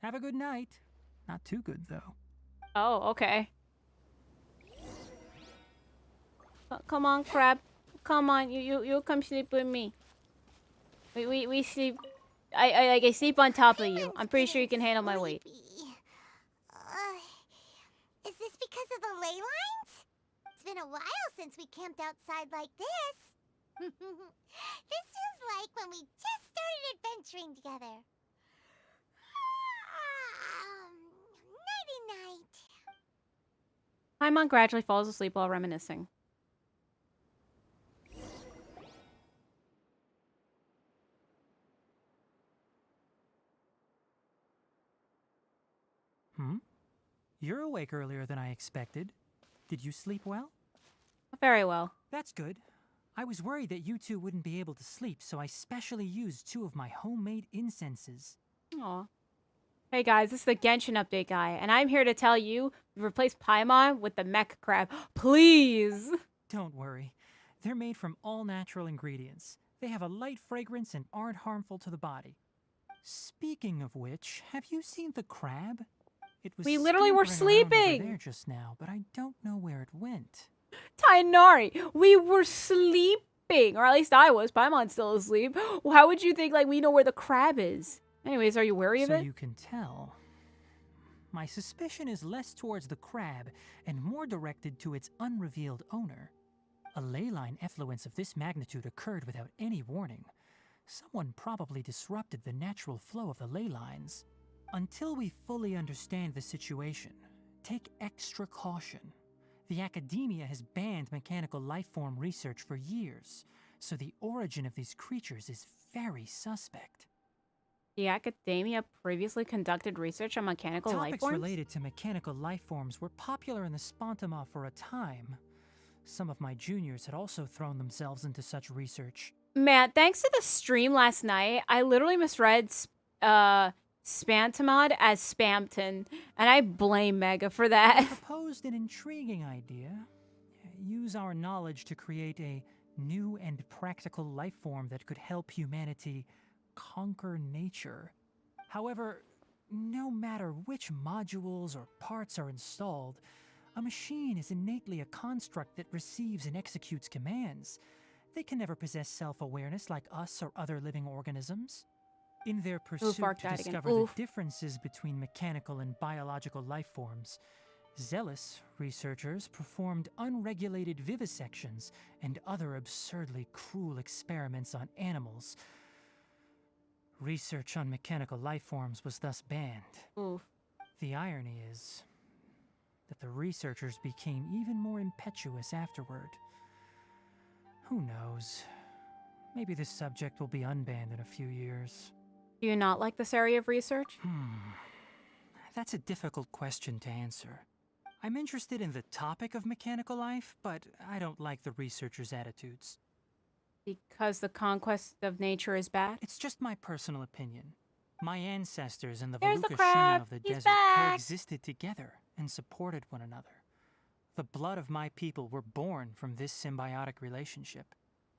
Have a good night. Not too good, though. Oh, okay. Come on, crab. Come on, you come sleep with me. We sleep. I sleep on top of you. I'm pretty sure you can handle my weight. Is this because of the ley lines? It's been a while since we camped outside like this. This is like when we just started adventuring together. Nighty-night. Paimon gradually falls asleep while reminiscing. You're awake earlier than I expected. Did you sleep well? Very well. That's good. I was worried that you two wouldn't be able to sleep, so I specially used 2 of my homemade incenses. Aw. Hey guys, this is the Genshin update guy, and I'm here to tell you, replace Paimon with the mech crab. Please! Don't worry. They're made from all natural ingredients. They have a light fragrance and aren't harmful to the body. Speaking of which, have you seen the crab? We literally were scampering around over sleeping! there just now, but I don't know where it went. Tainari, we were sleeping! Or at least I was. Paimon's still asleep. How would you think, like, we know where the crab is? Anyways, are you wary of So it? you can tell. My suspicion is less towards the crab and more directed to its unrevealed owner. A ley line effluence of this magnitude occurred without any warning. Someone probably disrupted the natural flow of the ley lines. Until we fully understand the situation, take extra caution. The academia has banned mechanical lifeform research for years, so the origin of these creatures is very suspect. The academia previously conducted research on mechanical Topics lifeforms? related to mechanical lifeforms were popular in the Spontama for a time. Some of my juniors had also thrown themselves into such research. Man, thanks to the stream last night, I literally misread Spantamod as Spamton, and I blame Mega for I that. proposed an intriguing idea. Use our knowledge to create a new and practical lifeform that could help humanity conquer nature. However, no matter which modules or parts are installed, a machine is innately a construct that receives and executes commands. They can never possess self-awareness like us or other living organisms. In their pursuit Arc to died again. discover the Oof. differences between mechanical and biological lifeforms, zealous researchers performed unregulated vivisections and other absurdly cruel experiments on animals. Research on mechanical lifeforms was thus banned. Oof. The irony is that the researchers became even more impetuous afterward. Who knows? Maybe this subject will be unbanned in a few years. Do you not like this area of research? That's a difficult question to answer. I'm interested in the topic of mechanical life, but I don't like the researchers' attitudes. Because the conquest of nature is bad? It's just my personal opinion. My ancestors and the There's the Valuka crab. Shuna of the He's desert back. coexisted together and supported one another. The blood of my people were born from this symbiotic relationship.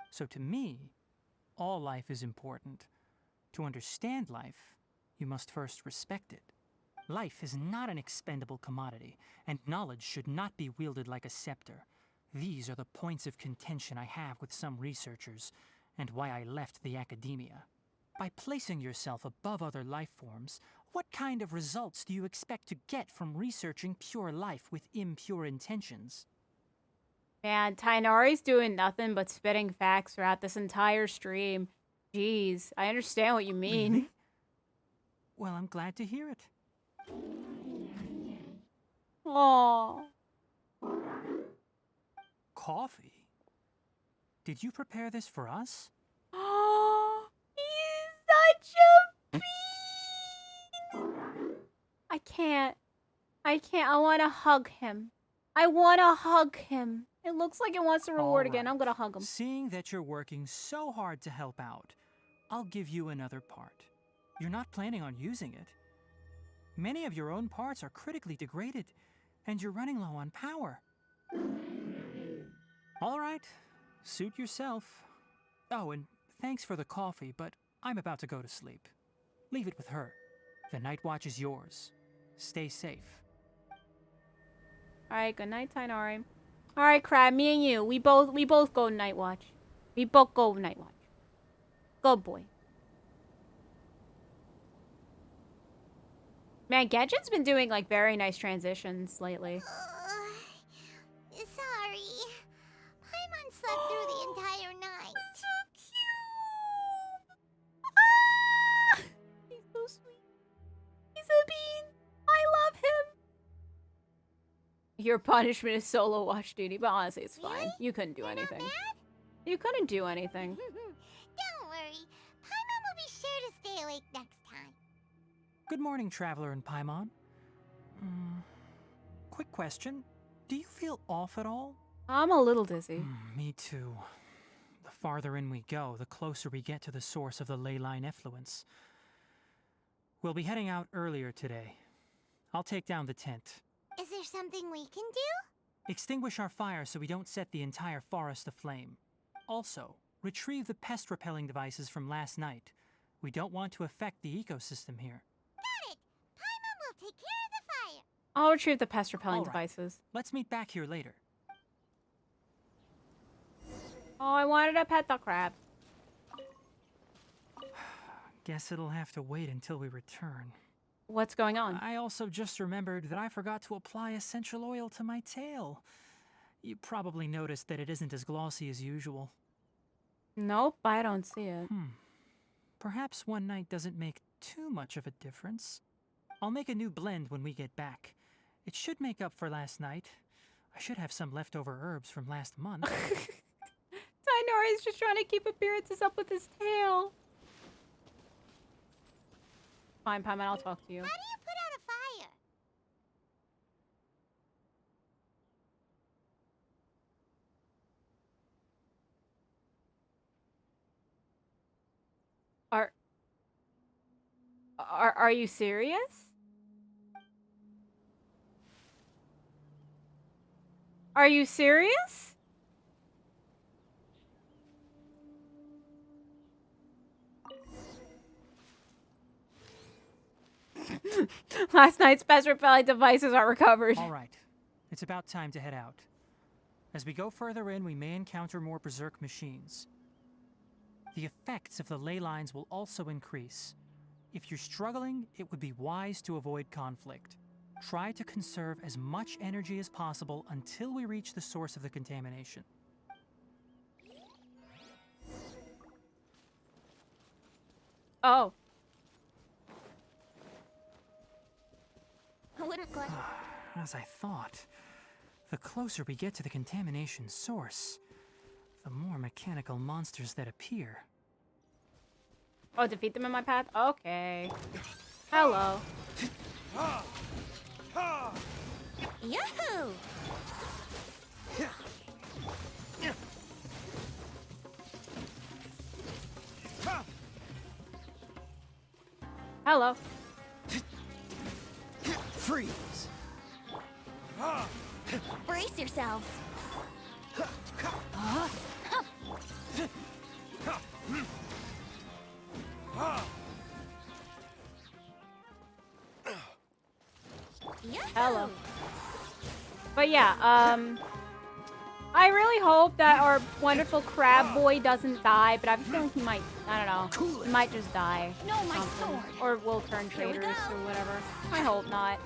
So to me, all life is important. To understand life, you must first respect it. Life is not an expendable commodity, and knowledge should not be wielded like a scepter. These are the points of contention I have with some researchers, and why I left the academia. By placing yourself above other life forms, what kind of results do you expect to get from researching pure life with impure intentions? Man, Tainari's doing nothing but spitting facts throughout this entire stream. Jeez, I understand what you mean. Really? Well, I'm glad to hear it. Aww. Coffee? Did you prepare this for us? He's such a bean! I can't. I want to hug him. I want to hug him. It looks like it wants to reward again. All I'm going to hug him. Seeing that you're working so hard to help out, I'll give you another part. You're not planning on using it. Many of your own parts are critically degraded, and you're running low on power. All right, suit yourself. Oh, and thanks for the coffee, but I'm about to go to sleep. Leave it with her. The night watch is yours. Stay safe. Alright, good night, Tainari. Alright, Crab, me and you. We both go night watch. We both go night watch. Good boy. Man, Genshin's been doing like very nice transitions lately. Sorry. Paimon slept through the entire night. So cute. Ah! He's so sweet. He's a bean. I love him. Your punishment is solo watch duty, but honestly, it's fine. Really? You couldn't do You're not anything. mad? You couldn't do anything. Don't worry. Paimon will be sure to stay awake next time. Good morning, Traveler and Paimon. Quick question. Do you feel off at all? I'm a little dizzy. Me too. The farther in we go, the closer we get to the source of the ley line effluence. We'll be heading out earlier today. I'll take down the tent. Is there something we can do? Extinguish our fire so we don't set the entire forest aflame. Also, retrieve the pest-repelling devices from last night. We don't want to affect the ecosystem here. Got it. Paimon will take care of the fire. I'll retrieve the pest repelling All right. devices. Let's meet back here later. Oh, I wanted to pet the crab. Guess it'll have to wait until we return. What's going on? I also just remembered that I forgot to apply essential oil to my tail. You probably noticed that it isn't as glossy as usual. Nope, I don't see it. Perhaps one night doesn't make too much of a difference. I'll make a new blend when we get back. It should make up for last night. I should have some leftover herbs from last month. Tainori's just trying to keep appearances up with his tail. Fine, Paimon, I'll talk to you. How do you put out a fire? Are you serious? Are you serious? Last night's best repelling devices are recovered. All right, it's about time to head out. As we go further in, we may encounter more berserk machines. The effects of the ley lines will also increase. If you're struggling, it would be wise to avoid conflict. Try to conserve as much energy as possible until we reach the source of the contamination. Oh. I wouldn't go. As I thought, the closer we get to the contamination source, the more mechanical monsters that appear. Oh, defeat them in my path? Okay. Hello. Yahoo! Hello. Freeze! Brace yourselves. Hello. But yeah, I really hope that our wonderful crab boy doesn't die, but I have a feeling he might, I don't know, he might just die. No, my something. sword. Or we'll turn Here we traitors go. or whatever. I hope not.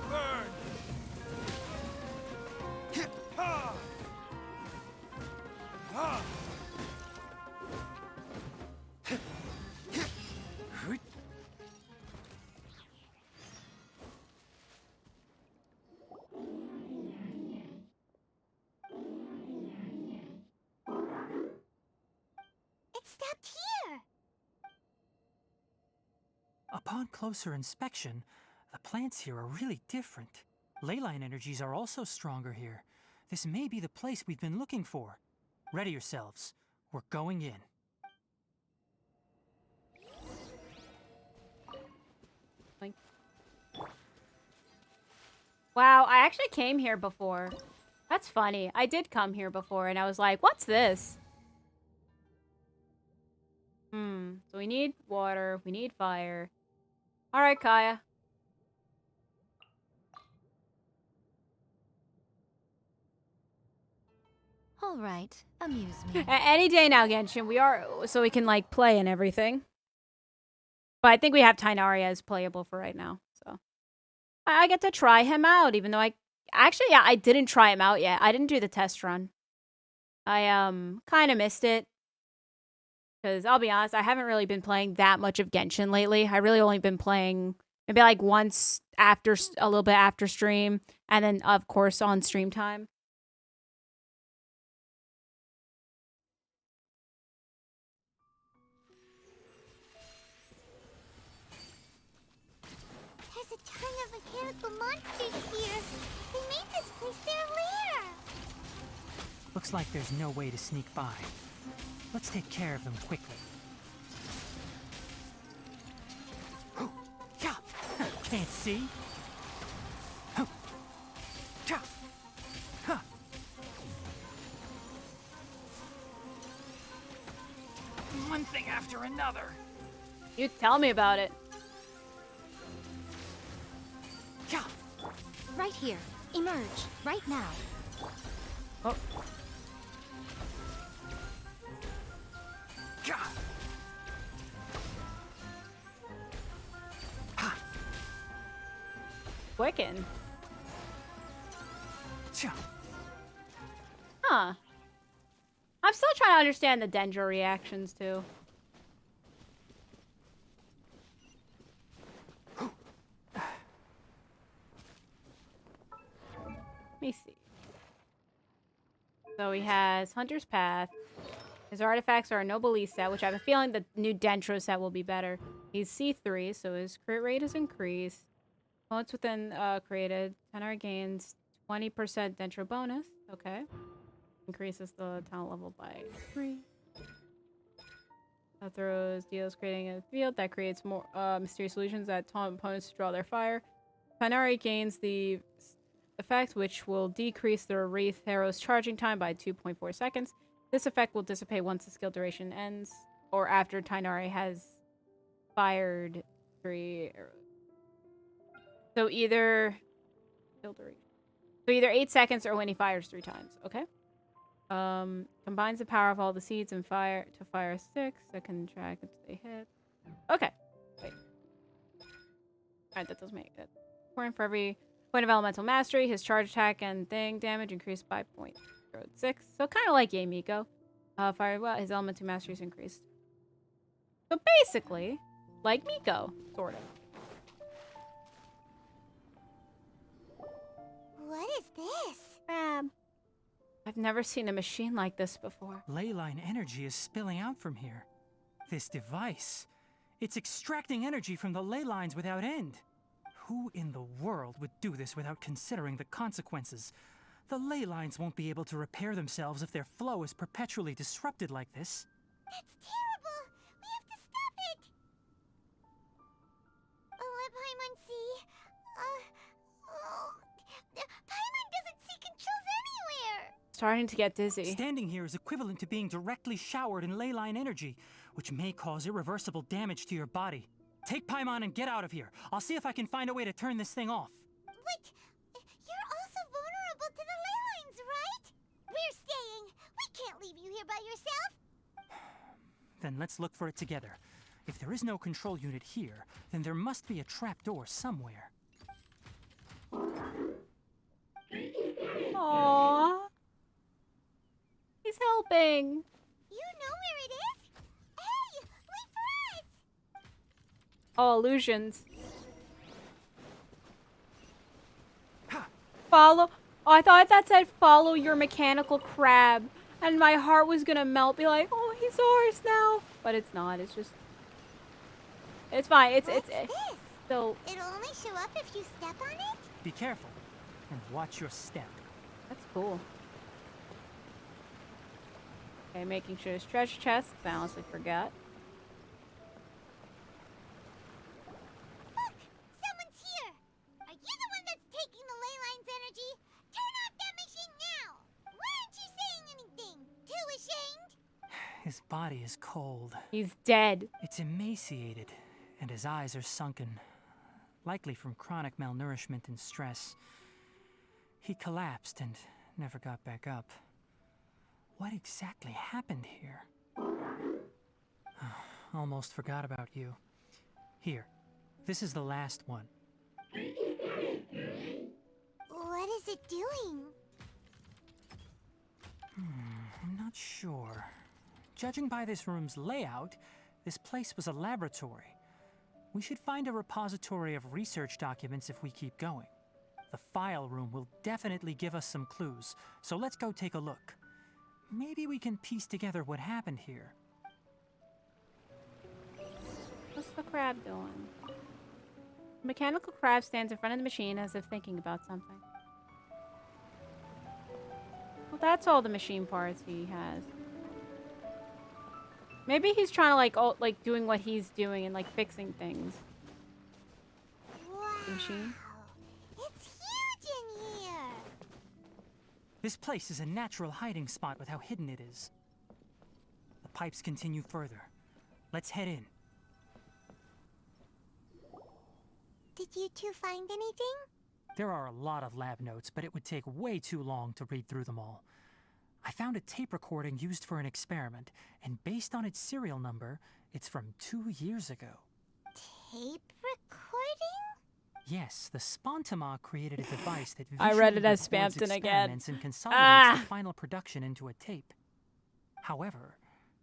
It stopped here. Upon closer inspection, the plants here are really different. Ley line energies are also stronger here. This may be the place we've been looking for. Ready yourselves. We're going in. Wow, I actually came here before. That's funny. I did come here before, and I was like, what's this? So we need water. We need fire. All right, Kaya. All right, amuse me. Any day now, Genshin. We are, so we can, like, play and everything. But I think we have Tainaria as playable for right now, so. I get to try him out, even though actually, yeah, I didn't try him out yet. I didn't do the test run. I, kind of missed it. Because I'll be honest, I haven't really been playing that much of Genshin lately. I really only been playing maybe like once after, a little bit after stream. And then, of course, on stream time. There's a ton of mechanical monsters here. They made this place their lair. Looks like there's no way to sneak by. Let's take care of them quickly. Can't see? One thing after another. You tell me about it. Right here. Emerge. Right now. Oh. Quicken. Cha. Huh. I'm still trying to understand the Dendro reactions, too. Let me see. So he has Hunter's Path. His artifacts are a Noble Elite set, which I have a feeling the new Dendro set will be better. He's C3, so his crit rate is increased. Opponents within created 10 gains 20% Dendro bonus. Okay. Increases the talent level by 3. That deals creating a field that creates more mysterious illusions that taunt opponents to draw their fire. Tainari gains the effect, which will decrease the Wraith Arrow's charging time by 2.4 seconds. This effect will dissipate once the skill duration ends, or after Tainari has fired 3 arrows. So either 8 seconds or when he fires 3 times. Okay. Combines the power of all the seeds and fire to fire 6 that can track until they hit. Okay. Wait. Alright, that does make it. Important for every point of elemental mastery, his charge attack and thing damage increased by 0.06. So kind of like Miko. Fire well, his elemental mastery is increased. So basically, like Miko, sort of. What is this? Crab. I've never seen a machine like this before. Leyline energy is spilling out from here. This device, it's extracting energy from the ley lines without end. Who in the world would do this without considering the consequences? The ley lines won't be able to repair themselves if their flow is perpetually disrupted like this. That's terrible! We have to stop it! Let Paimon see. Paimon doesn't see controls anywhere! Starting to get dizzy. Standing here is equivalent to being directly showered in ley line energy, which may cause irreversible damage to your body. Take Paimon and get out of here. I'll see if I can find a way to turn this thing off. But you're also vulnerable to the ley lines, right? We're staying. We can't leave you here by yourself. Then let's look for it together. If there is no control unit here, then there must be a trapdoor somewhere. Aww. He's helping. You know where it is? Hey, wait for us! Oh, illusions. Follow. Oh, I thought that said follow your mechanical crab. And my heart was gonna melt, be like, oh, he's ours now. But it's not. It's just. It's fine. It's still. It'll only show up if you step on it? Be careful and watch your step. That's cool. Okay, making sure there's treasure chests. I honestly forgot. Look! Someone's here! Are you the one that's taking the ley line's energy? Turn off that machine now! Why aren't you saying anything? Too ashamed? His body is cold. He's dead. It's emaciated, and his eyes are sunken, likely from chronic malnourishment and stress. He collapsed and never got back up. What exactly happened here? Almost forgot about you. Here, this is the last one. What is it doing? I'm not sure. Judging by this room's layout, this place was a laboratory. We should find a repository of research documents if we keep going. The file room will definitely give us some clues, so let's go take a look. Maybe we can piece together what happened here. What's the crab doing? The mechanical crab stands in front of the machine as if thinking about something. Well, that's all the machine parts he has. Maybe he's trying to like doing what he's doing and like fixing things. Wow! Machine. It's huge in here! This place is a natural hiding spot with how hidden it is. The pipes continue further. Let's head in. Did you two find anything? There are a lot of lab notes, but it would take way too long to read through them all. I found a tape recording used for an experiment, and based on its serial number, it's from 2 years ago. Tape recording? Yes, the Spontama created a device that I read it visually as records Spamton again. experiments and consolidates the Ah! final production into a tape. However,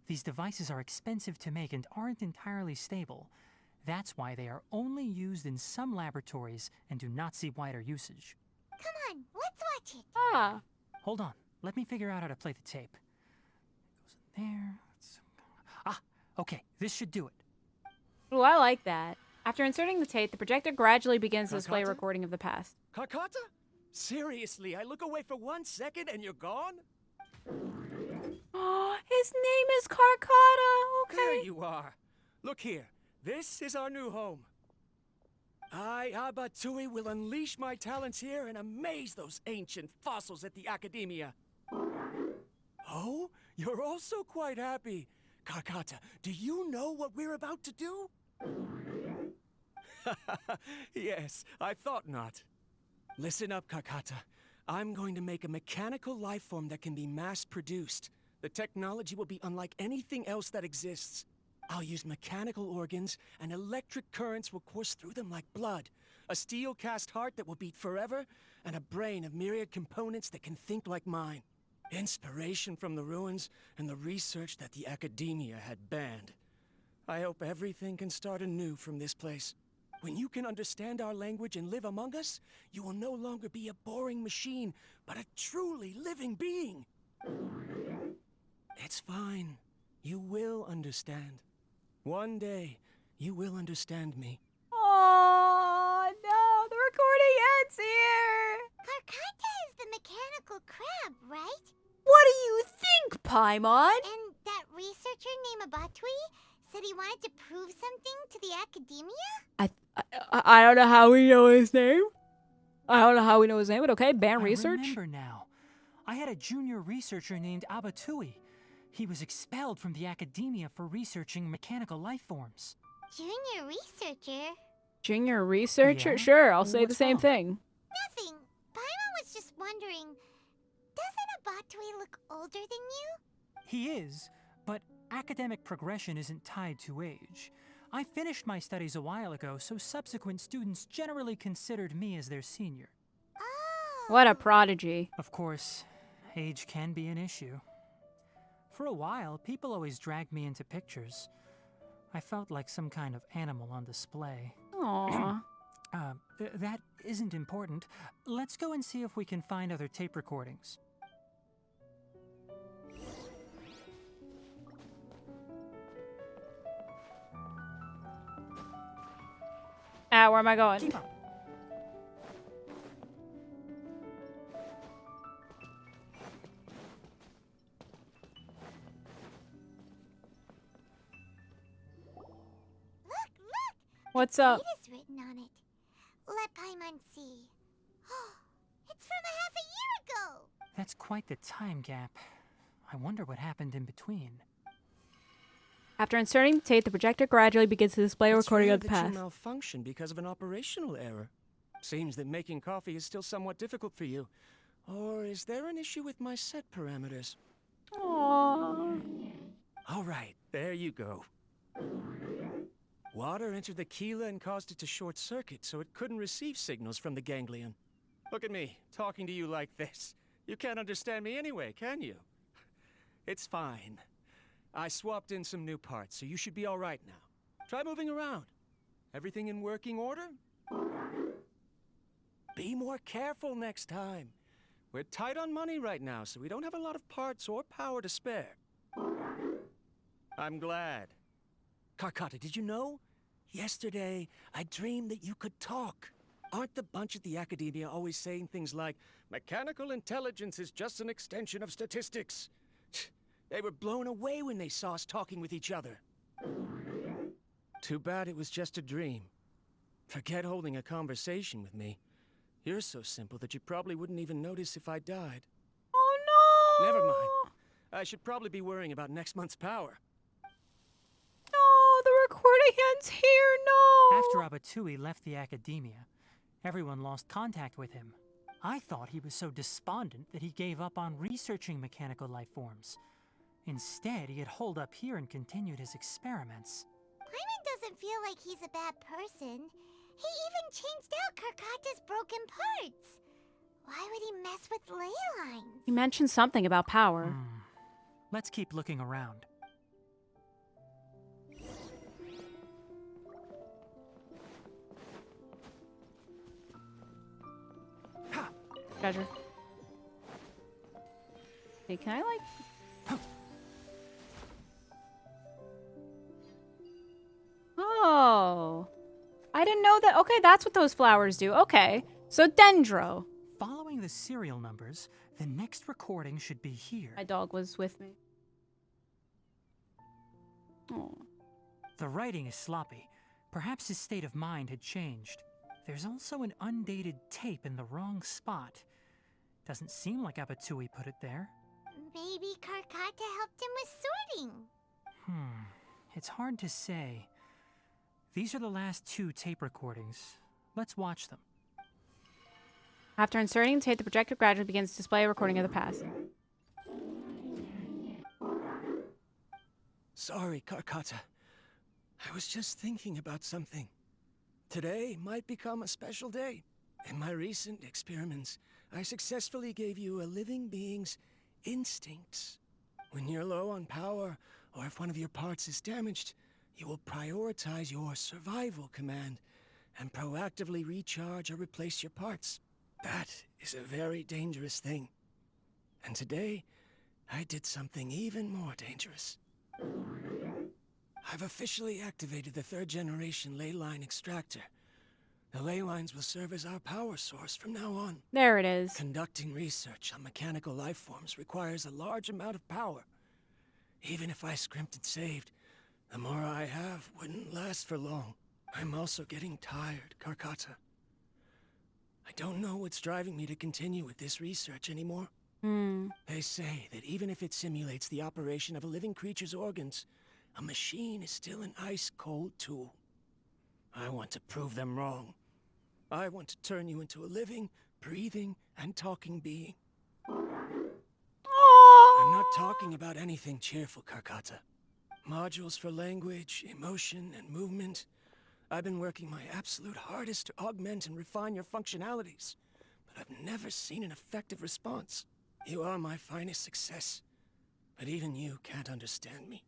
these devices are expensive to make and aren't entirely stable. That's why they are only used in some laboratories and do not see wider usage. Come on, let's watch it. Ah. Hold on, let me figure out how to play the tape. It goes in there. Ah, okay, this should do it. Ooh, I like that. After inserting the tape, the projector gradually begins to display a Kakata? recording of the past. Karkata? Seriously, I look away for 1 second and you're gone? Oh, his name is Karkata. There Okay. you are. Look here. This is our new home. I, Abatui, will unleash my talents here and amaze those ancient fossils at the Academia. Oh, you're also quite happy. Karkata, do you know what we're about to do? Yes, I thought not. Listen up, Karkata. I'm going to make a mechanical life form that can be mass-produced. The technology will be unlike anything else that exists. I'll use mechanical organs, and electric currents will course through them like blood. A steel-cast heart that will beat forever, and a brain of myriad components that can think like mine. Inspiration from the ruins and the research that the Academia had banned. I hope everything can start anew from this place. When you can understand our language and live among us, you will no longer be a boring machine, but a truly living being. It's fine. You will understand. One day, you will understand me. Oh, no. The recording ends here. Karkata is the mechanical crab, right? What do you think, Paimon? And that researcher named Abatui said he wanted to prove something to the Academia? I don't know how we know his name. I don't know how we know his name, but okay, ban I research. remember now. I had a junior researcher named Abatui. He was expelled from the Academia for researching mechanical life forms. Junior researcher? Junior researcher? Yeah? Sure, I'll say the What's same wrong? thing. Nothing. Paimon was just wondering, doesn't Abatui look older than you? He is, but academic progression isn't tied to age. I finished my studies a while ago, so subsequent students generally considered me as their senior. Oh. What a prodigy. Of course, age can be an issue. For a while, people always dragged me into pictures. I felt like some kind of animal on display. Aww. That isn't important. Let's go and see if we can find other tape recordings. Where am I going? Keep up. Look! What's up? Date is written on it. Let Paimon see. It's from a half a year ago! That's quite the time gap. I wonder what happened in between. After inserting the tape, the projector gradually begins to display a It's recording rare of the that past. you malfunctioned because of an operational error. Seems that making coffee is still somewhat difficult for you. Or is there an issue with my set parameters? Aww. All right, there you go. Water entered the chela and caused it to short circuit, so it couldn't receive signals from the ganglion. Look at me, talking to you like this. You can't understand me anyway, can you? It's fine. I swapped in some new parts, so you should be all right now. Try moving around. Everything in working order? Be more careful next time. We're tight on money right now, so we don't have a lot of parts or power to spare. I'm glad. Karkata, did you know? Yesterday, I dreamed that you could talk. Aren't the bunch at the Academia always saying things like, mechanical intelligence is just an extension of statistics? They were blown away when they saw us talking with each other. Too bad it was just a dream. Forget holding a conversation with me. You're so simple that you probably wouldn't even notice if I died. Oh no! Never mind. I should probably be worrying about next month's power. No, the recording ends here. No. After Abatui left the Academia, everyone lost contact with him. I thought he was so despondent that he gave up on researching mechanical life forms. Instead, he had holed up here and continued his experiments. Paimon doesn't feel like he's a bad person. He even changed out Karkata's broken parts. Why would he mess with ley lines? You mentioned something about power. Let's keep looking around. Treasure. Hey, can I like... Oh. I didn't know that. Okay, that's what those flowers do. Okay. So dendro. Following the serial numbers, the next recording should be here. My dog was with me. Oh. The writing is sloppy. Perhaps his state of mind had changed. There's also an undated tape in the wrong spot. Doesn't seem like Abatui put it there. Maybe Karkata helped him with sorting. It's hard to say. These are the last 2 tape recordings. Let's watch them. After inserting the tape, the projector gradually begins to display a recording of the past. Sorry, Karkata. I was just thinking about something. Today might become a special day. In my recent experiments, I successfully gave you a living being's instincts. When you're low on power, or if one of your parts is damaged, you will prioritize your survival command and proactively recharge or replace your parts. That is a very dangerous thing. And today, I did something even more dangerous. I've officially activated the 3rd generation ley line extractor. The ley lines will serve as our power source from now on. There it is. Conducting research on mechanical life forms requires a large amount of power. Even if I scrimped and saved, the more I have wouldn't last for long. I'm also getting tired, Karkata. I don't know what's driving me to continue with this research anymore. They say that even if it simulates the operation of a living creature's organs, a machine is still an ice-cold tool. I want to prove them wrong. I want to turn you into a living, breathing, and talking being. I'm not talking about anything cheerful, Karkata. Modules for language, emotion, and movement. I've been working my absolute hardest to augment and refine your functionalities, but I've never seen an effective response. You are my finest success, but even you can't understand me.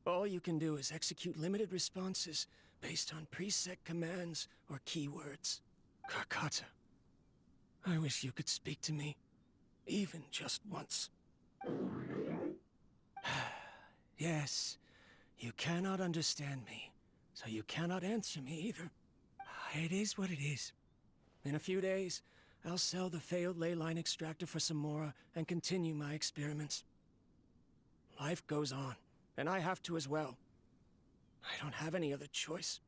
All you can do is execute limited responses based on preset commands or keywords. Karkata, I wish you could speak to me, even just once. Yes, you cannot understand me, so you cannot answer me either. It is what it is. In a few days, I'll sell the failed ley line extractor for some more and continue my experiments. Life goes on, and I have to as well. I don't have any other choice.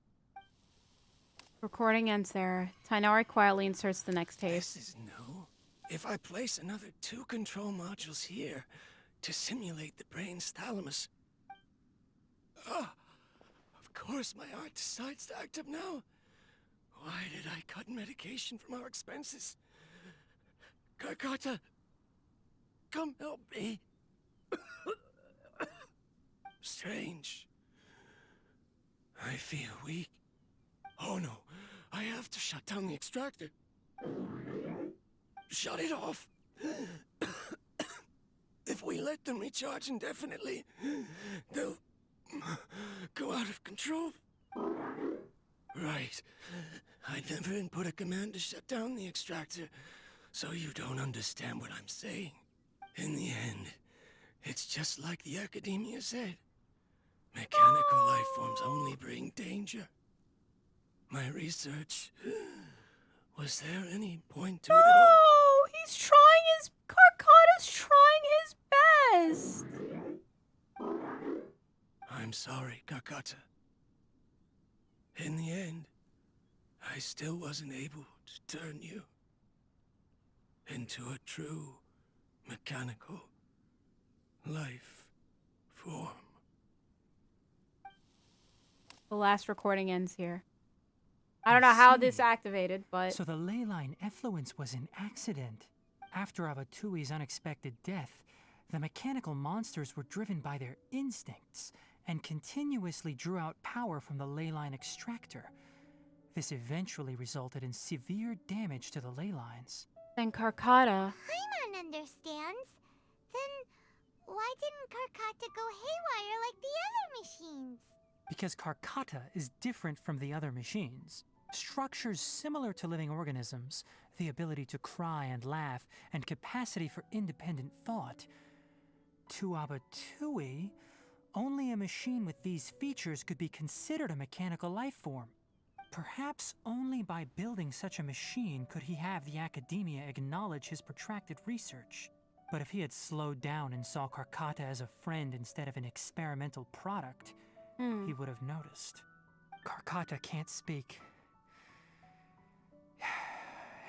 Recording ends there. Tainari quietly inserts the next tape. This is new. If I place another 2 control modules here to simulate the brain's thalamus... of course my heart decides to act up now. Why did I cut medication from our expenses? Karkata, come help me. Strange. I feel weak. Oh no, I have to shut down the extractor. Shut it off. If we let them recharge indefinitely, they'll go out of control. Right. I never input a command to shut down the extractor, so you don't understand what I'm saying. In the end, it's just like the academia said. Mechanical life forms only bring danger. My research... Was there any point to it at all? No! He's trying his... Karkata's trying his best! I'm sorry, Karkata. In the end, I still wasn't able to turn you into a true mechanical life form. The last recording ends here. I don't know how this activated, but... So the ley line effluence was an accident. After Abatui's unexpected death, the mechanical monsters were driven by their instincts and continuously drew out power from the ley line extractor. This eventually resulted in severe damage to the ley lines. Then Karkata. Paimon understands. Then why didn't Karkata go haywire like the other machines? Because Karkata is different from the other machines. Structures similar to living organisms, the ability to cry and laugh, and capacity for independent thought. To Abatui, only a machine with these features could be considered a mechanical life form. Perhaps only by building such a machine could he have the academia acknowledge his protracted research. But if he had slowed down and saw Karkata as a friend instead of an experimental product, he would have noticed. Karkata can't speak.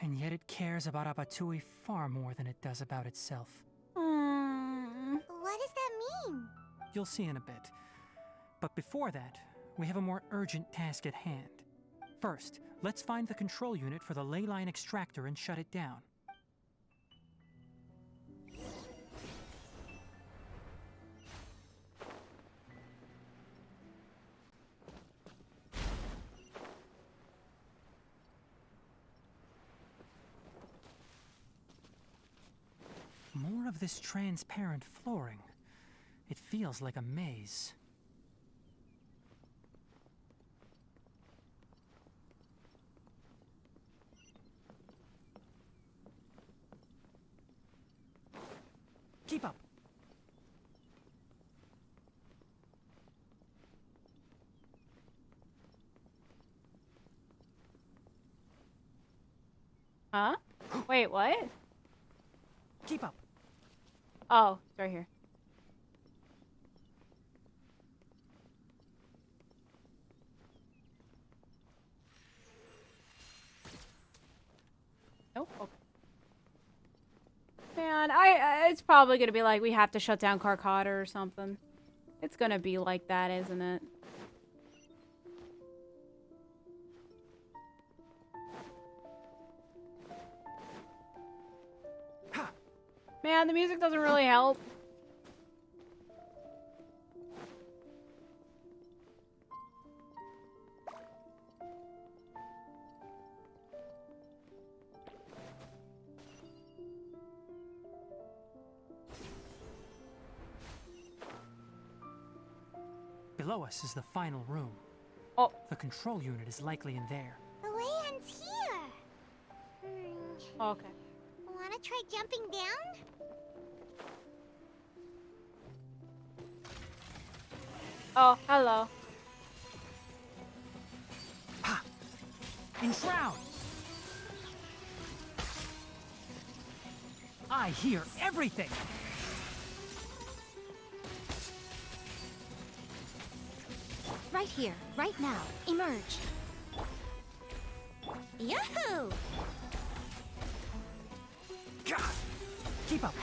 And yet it cares about Abatui far more than it does about itself. What does that mean? You'll see in a bit. But before that, we have a more urgent task at hand. First, let's find the control unit for the ley line extractor and shut it down. More of this transparent flooring. It feels like a maze. Keep up. Huh? Wait, what? Keep up. Oh, it's right here. Nope. Okay. Man, it's probably gonna be like we have to shut down Karkata or something. It's gonna be like that, isn't it? Man, the music doesn't really help. Below us is the final room. Oh. The control unit is likely in there. The way ends here. Okay. Wanna try jumping down? Oh, hello. Ha! Enshroud! I hear everything! Right here, right now. Emerge. Yahoo! God! Keep up!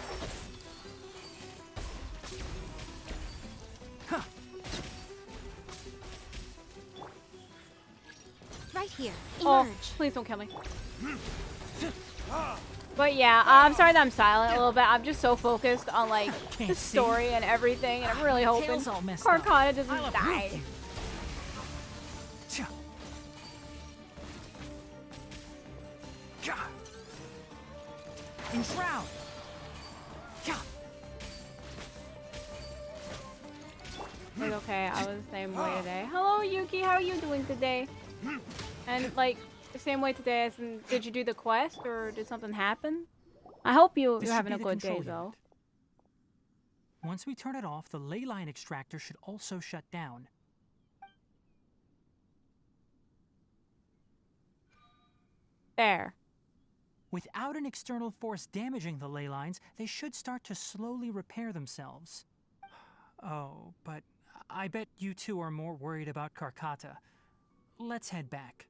Huh! Right here. Oh, Emerge. please don't kill me. But yeah, I'm sorry that I'm silent a little bit. I'm just so focused on like the story and everything, and I'm really hoping Tail's all messed up. Karkata doesn't I'll die. uproot you. Cha. God. Enshroud. Yeah. Like, okay, I was the same way today. Hello, Yuki. How are you doing today? And like the same way today as in, did you do the quest or did something happen? I hope you're This should having be a the good day control though. unit. Once we turn it off, the ley line extractor should also shut down. There. Without an external force damaging the ley lines, they should start to slowly repair themselves. Oh, but I bet you two are more worried about Karkata. Let's head back.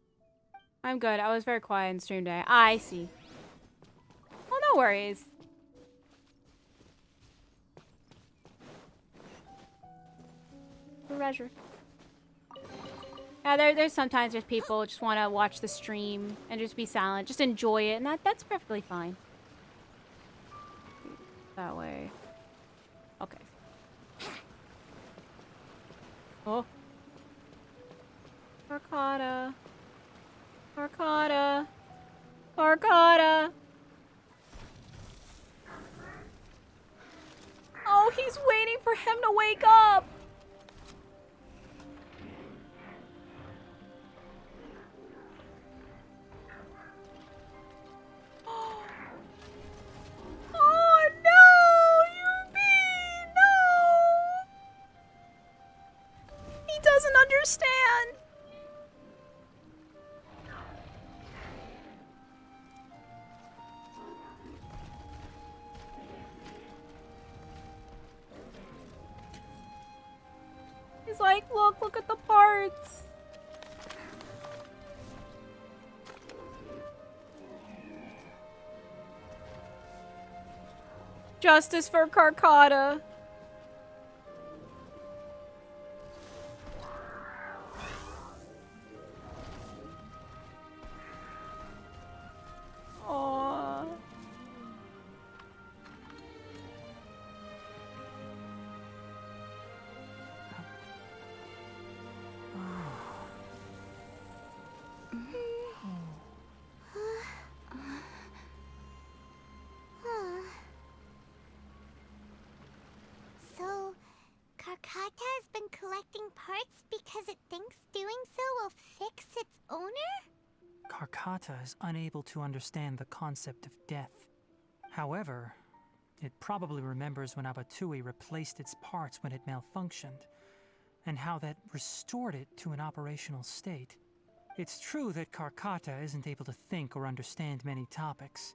I'm good. I was very quiet in stream day. I see. Oh, no worries. Treasure. Yeah, there's sometimes just people just want to watch the stream and just be silent, just enjoy it, and that's perfectly fine. That way. Okay. Oh. Karkata. Carcotta. Carcotta. Oh, he's waiting for him to wake up. Oh no, Yubi, no. He doesn't understand. He's like, look at the parts. Justice for Carcotta. Aww. So, Carcotta has been collecting parts because it thinks doing so will fix its owner? Carcotta is unable to understand the concept of death. However, it probably remembers when Abatui replaced its parts when it malfunctioned, and how that restored it to an operational state. It's true that Carcotta isn't able to think or understand many topics,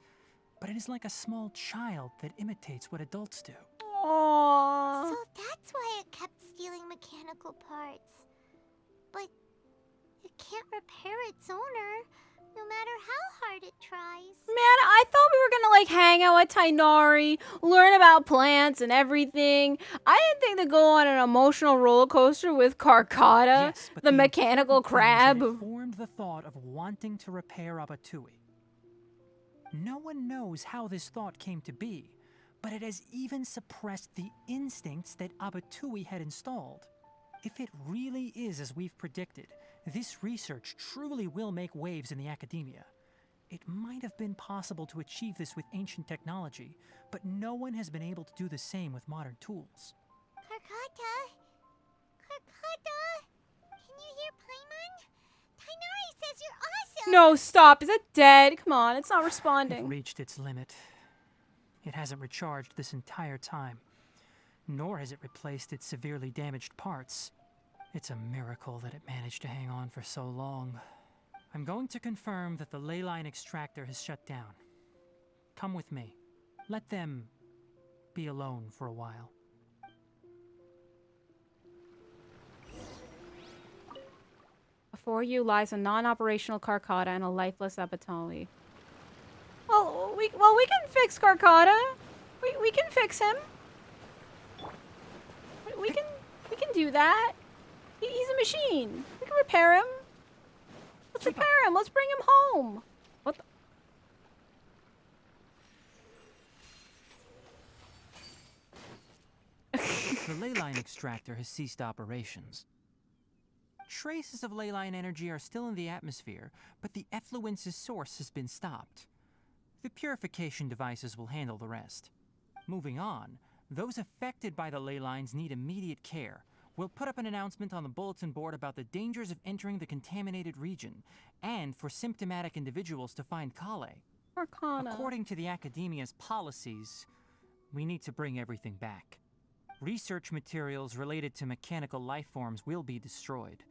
but it is like a small child that imitates what adults do. Aww. So that's why it kept stealing mechanical parts. But it can't repair its owner, no matter how hard it tries. Man, I thought we were gonna like hang out with Tainari, learn about plants and everything. I didn't think to go on an emotional roller coaster with Carcotta, Yes, but the mechanical important thing is that crab. it formed the thought of wanting to repair Abatui. No one knows how this thought came to be, but it has even suppressed the instincts that Abatui had installed. If it really is as we've predicted, this research truly will make waves in the academia. It might have been possible to achieve this with ancient technology, but no one has been able to do the same with modern tools. Carcotta? Carcotta? Can you hear Paimon? Tainari says you're awesome! No, stop. Is it dead? Come on, it's not It responding. reached its limit. It hasn't recharged this entire time, nor has it replaced its severely damaged parts. It's a miracle that it managed to hang on for so long. I'm going to confirm that the ley line extractor has shut down. Come with me. Let them be alone for a while. Before you lies a non-operational Carcotta and a lifeless Abatali. Well, we can fix Carcotta. We can fix him. We can do that. He's a machine. We can repair him. Let's repair him. Let's bring him home. What the? The ley line extractor has ceased operations. Traces of ley line energy are still in the atmosphere, but the effluence's source has been stopped. The purification devices will handle the rest. Moving on, those affected by the ley lines need immediate care. We'll put up an announcement on the bulletin board about the dangers of entering the contaminated region, and for symptomatic individuals to find Kale. Carcotta. According to the Academia's policies, we need to bring everything back. Research materials related to mechanical life forms will be destroyed,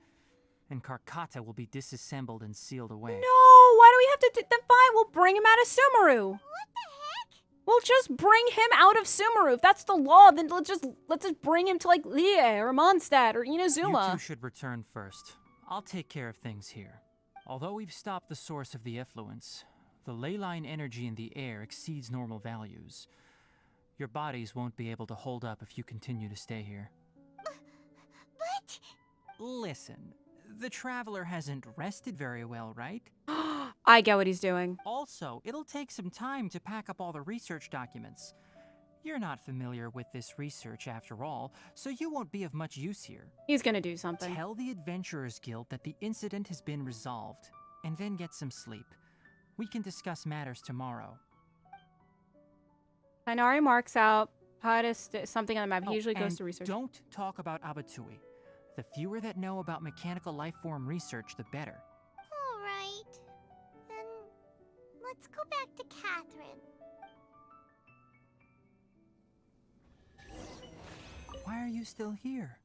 and Carcotta will be disassembled and sealed away. No, why do we have to then fine, we'll bring him out of Sumeru. What the heck? We'll just bring him out of Sumeru. If that's the law, then let's just bring him to like Lie or Mondstadt or Inazuma. You two should return first. I'll take care of things here. Although we've stopped the source of the effluence, the ley line energy in the air exceeds normal values. Your bodies won't be able to hold up if you continue to stay here. But... Listen, the traveler hasn't rested very well, right? I get what he's doing. Also, it'll take some time to pack up all the research documents. You're not familiar with this research after all, so you won't be of much use here. He's gonna do something. Tell the Adventurers Guild that the incident has been resolved. and then get some sleep. We can discuss matters tomorrow. Inari marks out how to something on the map. He usually goes and to research. Don't talk about Abatui. The fewer that know about mechanical life form research, the better. All right. Then let's go back to Catherine. Why are you still here?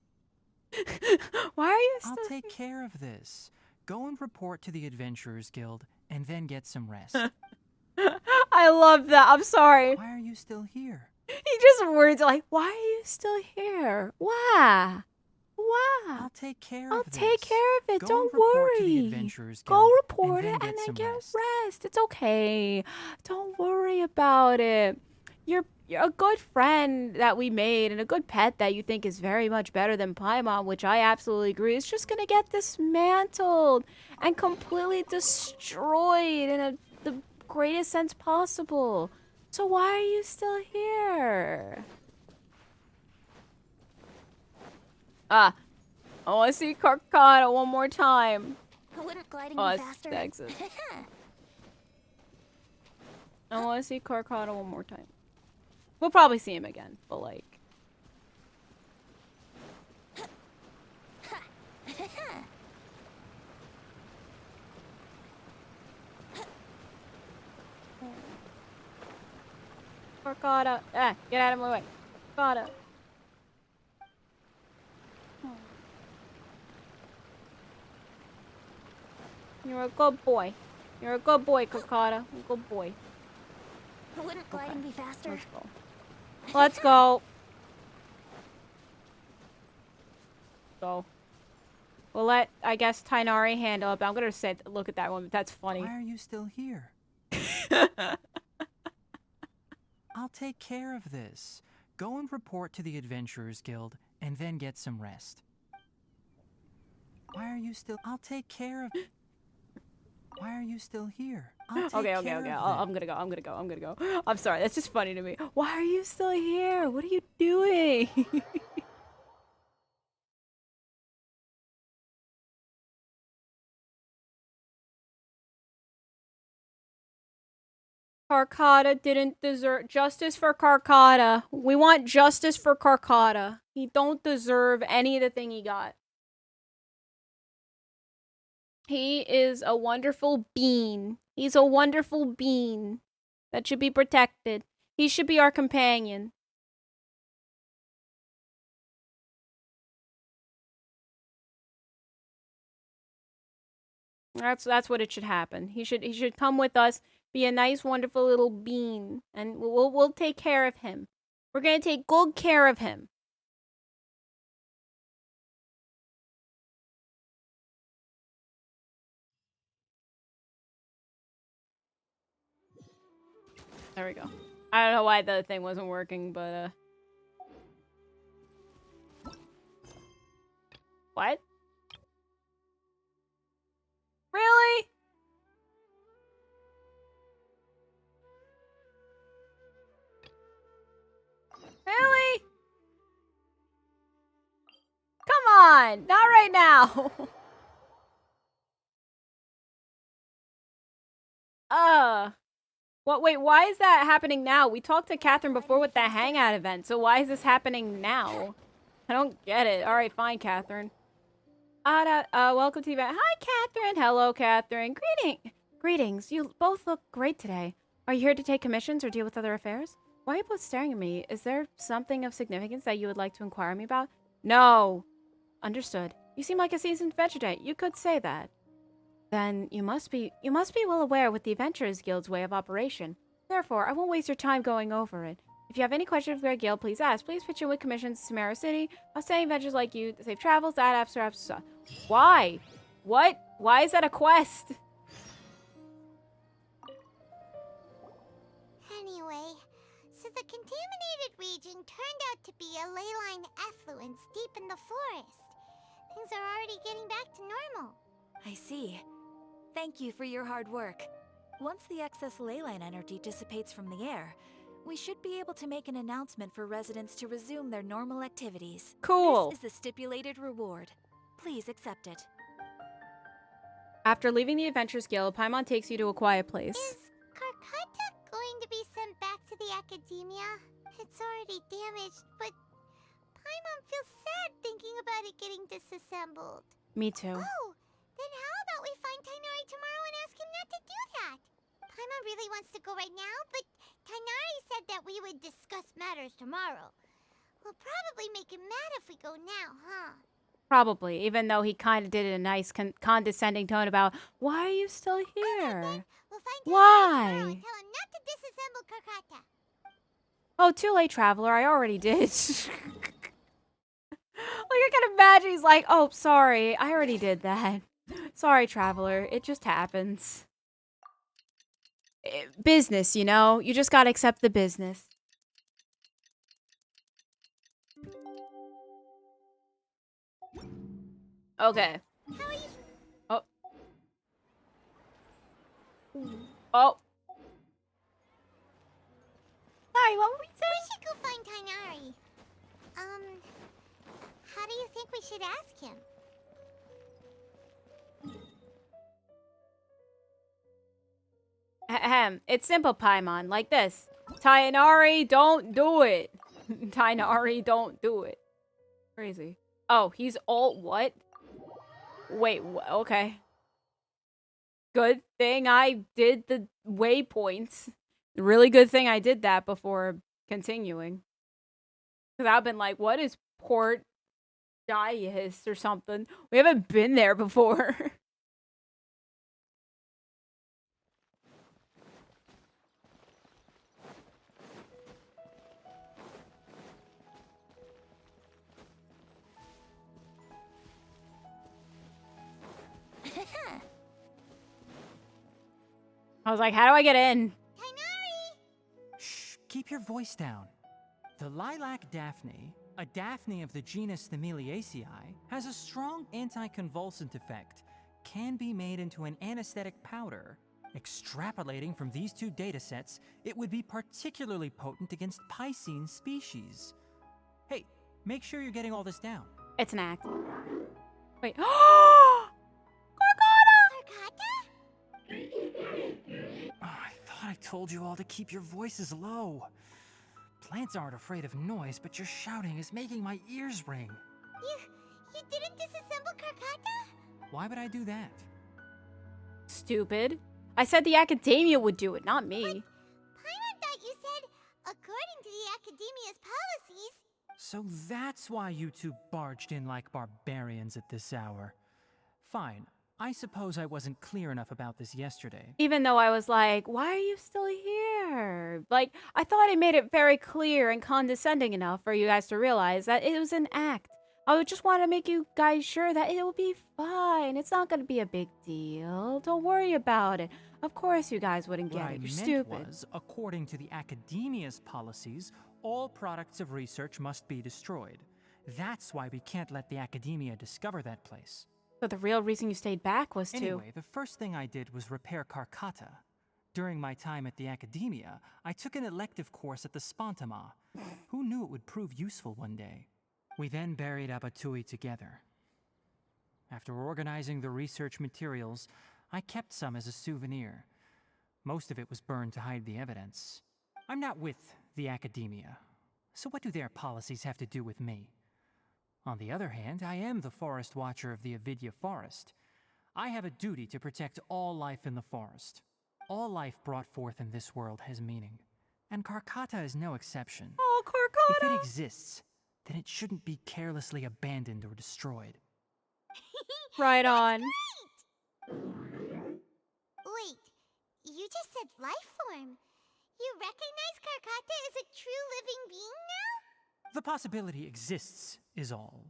Why are you still I'll take care of this. Go and report to the Adventurers Guild, and then get some rest. I love that. I'm sorry. Why are you still here? He just words like, why are you still here? Why? Why? I'll take care I'll of this. take care of it. Go Don't and report to the worry. Adventurers Go Guild, report it and then get rest. It's okay. Don't worry about it. You're a good friend that we made and a good pet that you think is very much better than Paimon, which I absolutely agree. It's just gonna get dismantled and completely destroyed in the greatest sense possible. So why are you still here? I want to see Carcata one more time. Wouldn't gliding Oh, be it's faster? Texas. I want to see Carcata one more time. We'll probably see him again, but like... Carcata. Get out of my way. Carcata. You're a good boy. You're a good boy, Carcata. A good boy. Wouldn't gliding be faster? Let's go. Let's go. Go. We'll let, I guess, Tainari handle it, but I'm gonna say, look at that one. That's funny. Why are you still here? I'll take care of this. Go and report to the Adventurers Guild, and then get some rest. Why are you still... I'll take care of... Why are you still here? I'll take Okay. care of I'm gonna go. I'm sorry. That's just funny to me. Why are you still here? What are you doing? Carcata didn't deserve justice for Carcata. We want justice for Carcata. He don't deserve any of the thing he got. He is a wonderful being. He's a wonderful being that should be protected. He should be our companion. That's what it should happen. He should come with us, be a nice, wonderful little bean, and we'll take care of him. We're gonna take good care of him. There we go. I don't know why the thing wasn't working, but what? Really? Really? Come on, not right now. What? Wait, why is that happening now? We talked to Catherine before with the hangout event, so why is this happening now? I don't get it. All right, fine, Catherine. Welcome to the event. Hi, Catherine. Hello, Catherine. Greetings. You both look great today. Are you here to take commissions or deal with other affairs? Why are you both staring at me? Is there something of significance that you would like to inquire me about? No. Understood. You seem like a seasoned adventurer. You could say that. Then you must be well aware with the Adventurers Guild's way of operation. Therefore, I won't waste your time going over it. If you have any questions for our guild, please ask. Please pitch in with commissions to Samara City. Outstanding adventures like you, safe travels, Why? What? Why is that a quest? Anyway, so the contaminated region turned out to be a ley line effluence deep in the forest. Things are already getting back to normal. I see. Thank you for your hard work. Once the excess ley line energy dissipates from the air, we should be able to make an announcement for residents to resume their normal activities. Cool. This is the stipulated reward. Please accept it. After leaving the Adventures Guild, Paimon takes you to a quiet place. Is Karkata going to be sent back to the academia? It's already damaged, but Paimon feels sad thinking about it getting disassembled. Me too. Oh, then how about we find Tainari tomorrow and ask him not to do that? Paimon really wants to go right now, but Tainari said that we would discuss matters tomorrow. We'll probably make him mad if we go now, huh? Probably, even though he kind of did it in a nice condescending tone about, why are you still here? We'll find Tainari tomorrow Why? and tell him not to disassemble Karkata. Oh, too late, Traveler. I already did. Like, I can imagine he's like, oh, sorry. I already did that. Sorry, Traveler. It just happens. Business, you know? You just gotta accept the business. Okay. How are you? Oh. Oh. Sorry, what were we saying? We should go find Tainari. How do you think we should ask him? Ahem. It's simple, Paimon. Like this. Tainari, don't do it. Tainari, don't do it. Crazy. Oh, he's alt what? Wait, okay. Good thing I did the waypoints. Really good thing I did that before continuing. Because I've been like, what is Port Dias or something? We haven't been there before. I was like, how do I get in? Shh, keep your voice down. The lilac daphne, a daphne of the genus Thameliaceae, has a strong anticonvulsant effect, can be made into an anesthetic powder. Extrapolating from these two datasets, it would be particularly potent against Piscine species. Hey, make sure you're getting all this down. It's an act. Wait. I thought I told you all to keep your voices low. Plants aren't afraid of noise, but your shouting is making my ears ring. You didn't disassemble Karkata? Why would I do that? Stupid. I said the academia would do it, not me. Paimon thought you said, according to the academia's policies. So that's why you two barged in like barbarians at this hour. Fine. I suppose I wasn't clear enough about this yesterday. Even though I was like, why are you still here? Like, I thought I made it very clear and condescending enough for you guys to realize that it was an act. I would just want to make you guys sure that it will be fine. It's not going to be a big deal. Don't worry about it. Of course you guys wouldn't get it. You're stupid. Was, according to the academia's policies, all products of research must be destroyed. That's why we can't let the academia discover that place. So the real reason you stayed back was to... Anyway, the first thing I did was repair Karkata. During my time at the academia, I took an elective course at the Spontama. Who knew it would prove useful one day? We then buried Abatui together. After organizing the research materials, I kept some as a souvenir. Most of it was burned to hide the evidence. I'm not with the academia, so what do their policies have to do with me? On the other hand, I am the forest watcher of the Avidya forest. I have a duty to protect all life in the forest. All life brought forth in this world has meaning, and Karkata is no exception. Oh, Karkata! If it exists, then it shouldn't be carelessly abandoned or destroyed. Right on. Wait, you just said life form. You recognize Karkata as a true living being now? The possibility exists, is all.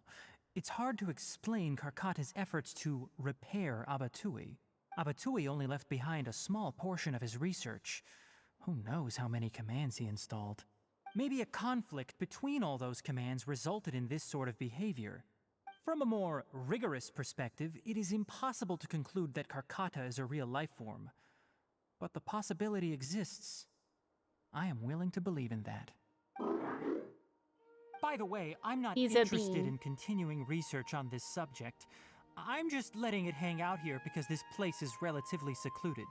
It's hard to explain Karkata's efforts to repair Abatui. Abatui only left behind a small portion of his research. Who knows how many commands he installed? Maybe a conflict between all those commands resulted in this sort of behavior. From a more rigorous perspective, it is impossible to conclude that Karkata is a real life form. But the possibility exists. I am willing to believe in that. By the way, I'm not interested in continuing research on this subject. I'm just letting it hang out here because this place is relatively secluded.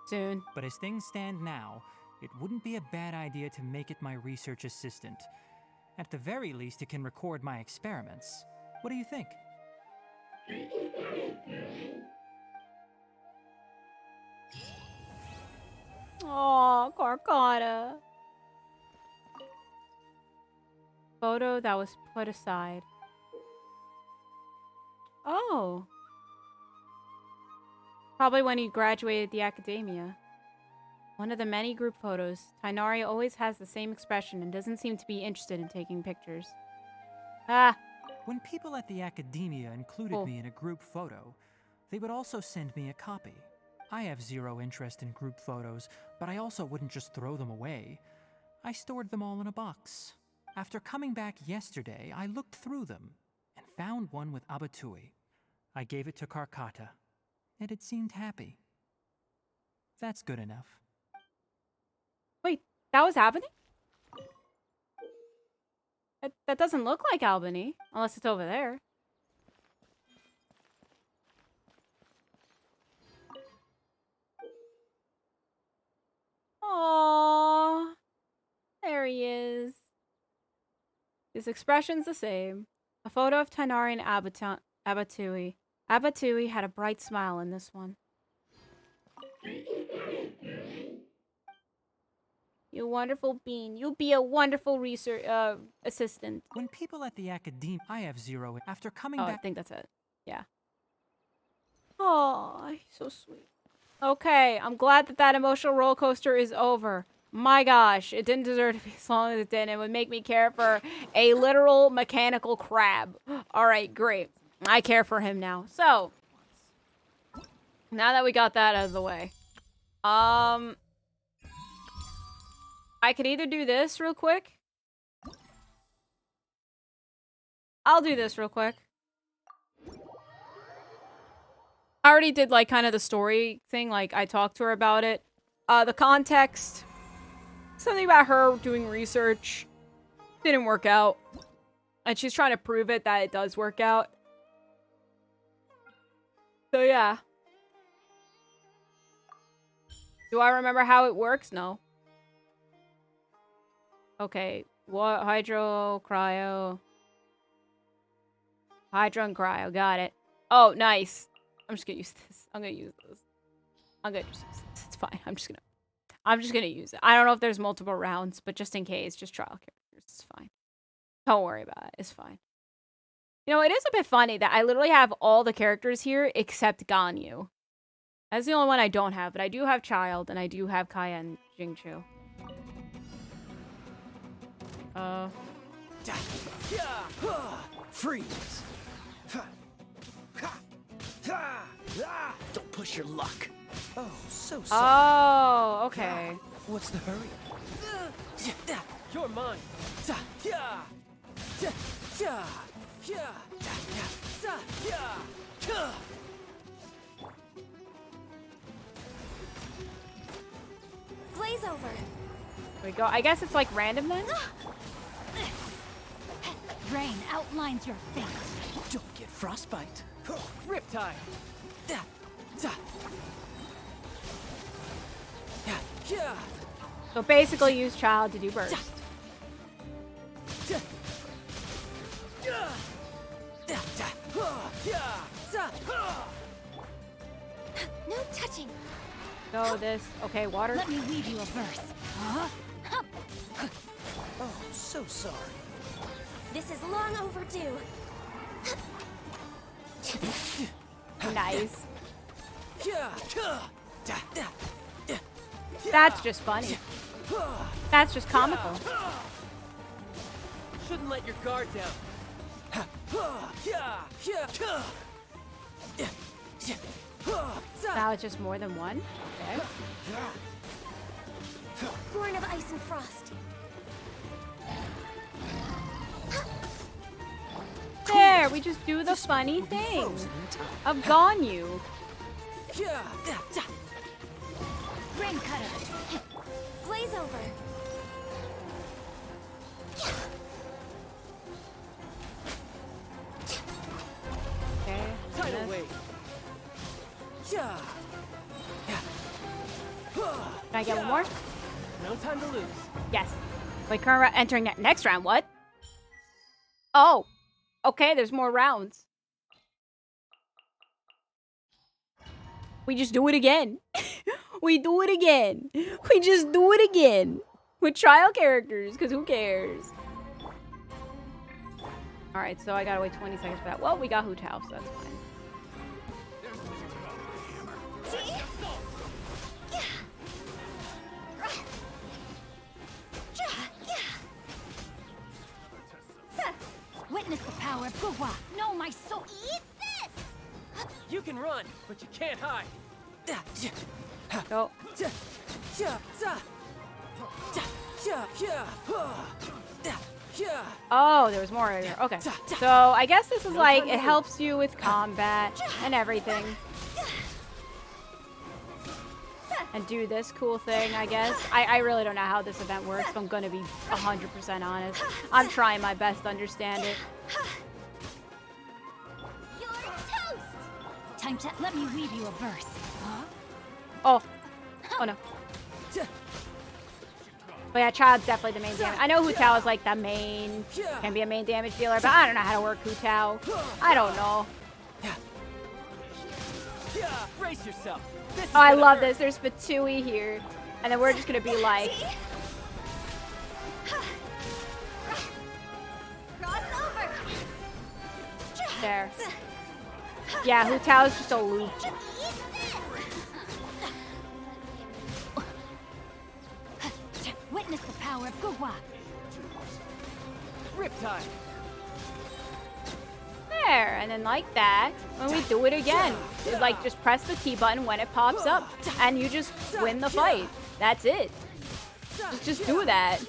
Soon. But as things stand now, it wouldn't be a bad idea to make it my research assistant. At the very least, it can record my experiments. What do you think? Oh, Carcotta. Photo that was put aside. Oh. Probably when he graduated the academia. One of the many group photos. Tainari always has the same expression and doesn't seem to be interested in taking pictures. Ah. When people at the academia included me in a group photo, they would also send me a copy. I have zero interest in group photos, but I also wouldn't just throw them away. I stored them all in a box. After coming back yesterday, I looked through them and found one with Abatui. I gave it to Carcotta, and it seemed happy. That's good enough. Wait, that was Albany? That doesn't look like Albany, unless it's over there. Aww. There he is. His expression's the same. A photo of Tainari and Abatui. Abatui had a bright smile in this one. You wonderful bean. You'll be a wonderful research assistant. When people at the academia, I have zero. After coming back, I think that's it. Yeah. Oh, he's so sweet. Okay, I'm glad that that emotional roller coaster is over. My gosh, it didn't deserve to be as long as it did. It would make me care for a literal mechanical crab. All right, great. I care for him now. So, now that we got that out of the way, I could either do this real quick. I'll do this real quick. I already did like kind of the story thing, like I talked to her about it. The context, something about her doing research didn't work out. And she's trying to prove it that it does work out. So yeah. Do I remember how it works? No. Okay, what? Hydro, cryo. Hydro and cryo, got it. Oh, nice. I'm just gonna use this. I'm gonna use this. I'm gonna just use this. It's fine. I'm just gonna use it. I don't know if there's multiple rounds, but just in case, just trial characters. It's fine. Don't worry about it. It's fine. You know, it is a bit funny that I literally have all the characters here except Ganyu. That's the only one I don't have, but I do have Child, and I do have Kaya and Jingchu. Freeze! Don't push your luck. Oh, so sorry. Oh, okay. What's the hurry? You're mine. Glaze over. There we go. I guess it's like random then? Rain outlines your fate. Don't get frostbite. Riptide. So basically use Child to do burst. No touching. So this, okay, water. Let me weave you a verse. Oh, so sorry. This is long overdue. Nice. That's just funny. That's just comical. Shouldn't let your guard down. Now it's just more than one. Okay. Born of ice and frost. There, we just do the funny thing of Ganyu. Rain cutter. Glaze over. I get one more? No time to lose. Yes. Wait, current entering next round. What? Oh. Okay, there's more rounds. We just do it again. We do it again. We just do it again. With trial characters, because who cares? Alright, so I gotta wait 20 seconds for that. Well, we got Hu Tao, so that's fine. Witness the power of Gugwa. No, my soul. Eat this! You can run, but you can't hide. Go. Oh, there was more right here. Okay. So I guess this is like, it helps you with combat and everything. And do this cool thing, I guess. I really don't know how this event works, if I'm gonna be 100% honest. I'm trying my best to understand it. You're toast! Time to let me weave you a verse. Huh? Oh. Oh no. But yeah, Child's definitely the main damage. I know Hu Tao is like the main, can be a main damage dealer, but I don't know how to work Hu Tao. I don't know. Brace yourself. Oh, I love this. There's Fatui here. And then we're just gonna be like... There. Yeah, Hu Tao is just a loop. Witness the power of Gugwa. Riptide. There, and then like that, when we do it again, it's like just press the T button when it pops up, and you just win the fight. That's it. Just do that.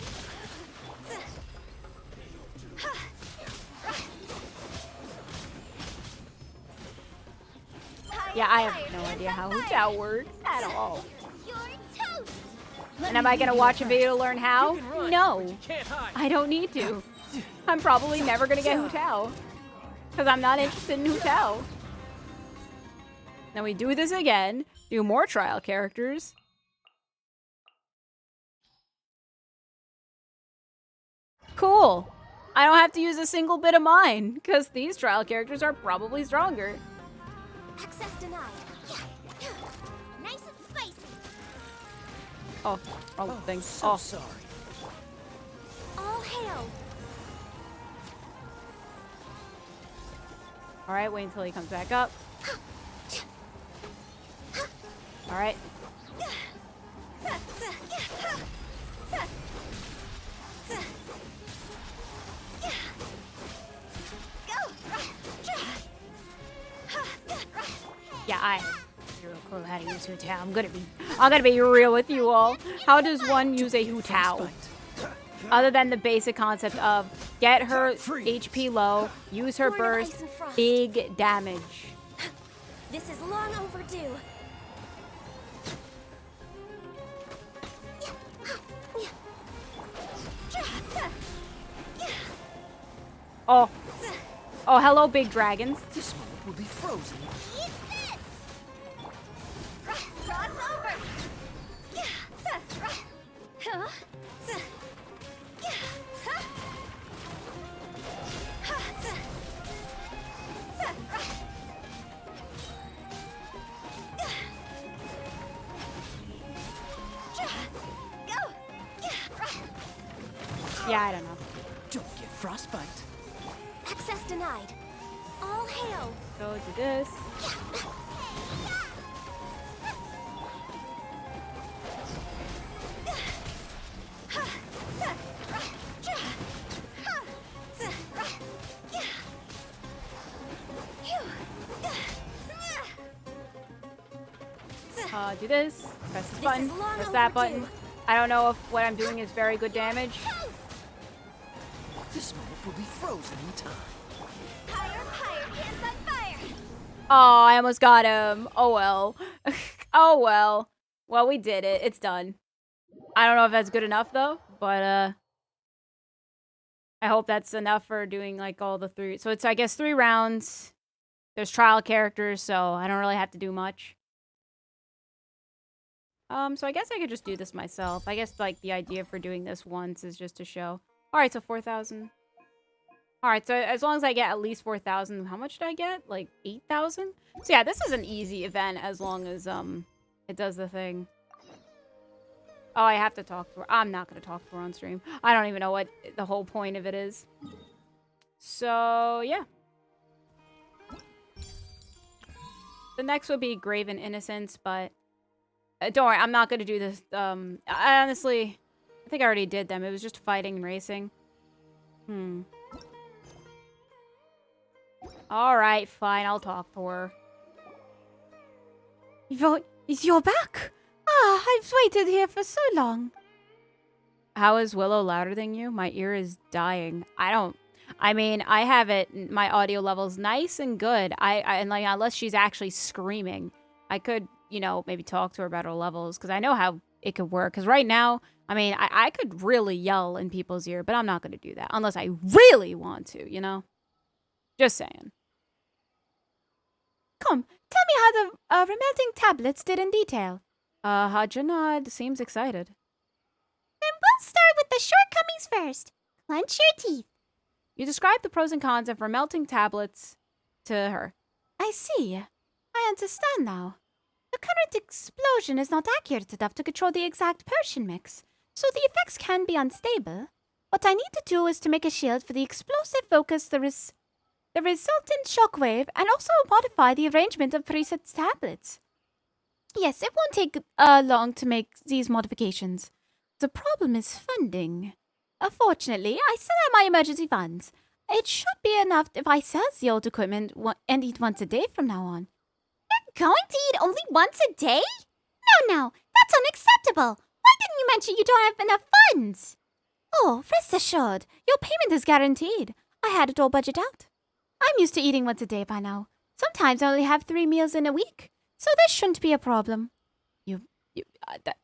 Yeah, I have no idea how Hu Tao works at all. You're toast! And am I gonna watch a video to learn how? No, I don't need to. I'm probably never gonna get Hu Tao. Because I'm not interested in Hu Tao. Now we do this again. Do more trial characters. Cool. I don't have to use a single bit of mine. Because these trial characters are probably stronger. Access denied. Nice and spicy. Oh, wrong thing. So sorry. All hail. Alright, wait until he comes back up. Alright. Yeah, I have zero clue how to use Hu Tao. I'm gonna be real with you all. How does one use a Hu Tao? Other than the basic concept of get her HP low, use her burst, big damage. This is long overdue. Oh. Oh, hello, big dragons. This moment will be frozen. Eat this! Cross over! Huh? Yeah, I don't know. Don't get frostbite. Access denied. All hail. Go do this. Do this. Press this button. Press that button. I don't know if what I'm doing is very good damage. This moment will be frozen in time. Higher, hands on fire. Oh, I almost got him. Oh well. Oh well. Well, we did it. It's done. I don't know if that's good enough though, but I hope that's enough for doing like all the three. So it's I guess 3 rounds. There's trial characters, so I don't really have to do much. So I guess I could just do this myself. I guess, like, the idea for doing this once is just to show. Alright, so 4,000. Alright, so as long as I get at least 4,000, how much did I get? Like, 8,000? So yeah, this is an easy event as long as, it does the thing. Oh, I have to talk to her. I'm not gonna talk to her on stream. I don't even know what the whole point of it is. So, yeah. The next would be Graven Innocence, but... don't worry, I'm not gonna do this. I honestly... I think I already did them. It was just fighting and racing. Alright, fine. I'll talk to her. You're back? Ah, I've waited here for so long. How is Willow louder than you? My ear is dying. I mean, I have it, my audio level's nice and good. And like, unless she's actually screaming, I could, you know, maybe talk to her about her levels, because I know how it could work. Because right now, I mean, I could really yell in people's ear, but I'm not going to do that unless I really want to, you know? Just saying. Come, tell me how the remelting tablets did in detail. Hajanad seems excited. Then we'll start with the shortcomings first. Clench your teeth. You describe the pros and cons of remelting tablets to her. I see. I understand now. The current explosion is not accurate enough to control the exact potion mix, so the effects can be unstable. What I need to do is to make a shield for the explosive focus, the resultant shockwave, and also modify the arrangement of preset tablets. Yes, it won't take long to make these modifications. The problem is funding. Fortunately, I still have my emergency funds. It should be enough if I sell the old equipment and eat once a day from now on. You're going to eat only once a day? No, that's unacceptable. Why didn't you mention you don't have enough funds? Oh, rest assured, your payment is guaranteed. I had it all budgeted out. I'm used to eating once a day by now. Sometimes I only have 3 meals in a week, so this shouldn't be a problem.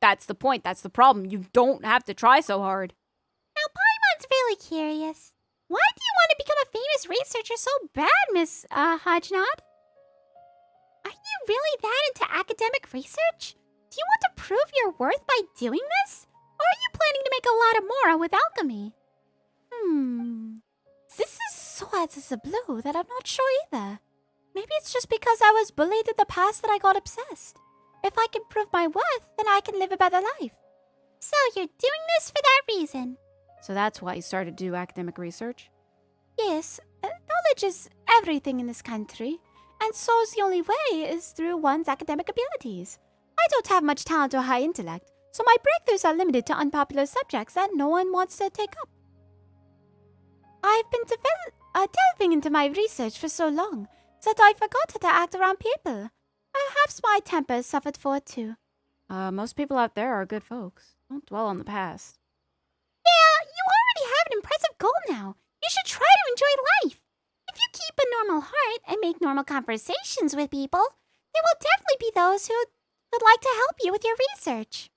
That's the point. That's the problem. You don't have to try so hard. Now, Paimon's really curious. Why do you want to become a famous researcher so bad, Miss Hajnad? Are you really that into academic research? Do you want to prove your worth by doing this? Or are you planning to make a lot of more with alchemy? This is so out of the blue that I'm not sure either. Maybe it's just because I was bullied in the past that I got obsessed. If I can prove my worth, then I can live a better life. So you're doing this for that reason? So that's why you started to do academic research? Yes, knowledge is everything in this country, and so's the only way is through one's academic abilities. I don't have much talent or high intellect, so my breakthroughs are limited to unpopular subjects that no one wants to take up. I've been delving into my research for so long that I forgot how to act around people. Perhaps my temper suffered for it too. Most people out there are good folks. Don't dwell on the past. Yeah, you already have an impressive goal now. You should try to enjoy life. If you keep a normal heart and make normal conversations with people, there will definitely be those who would like to help you with your research.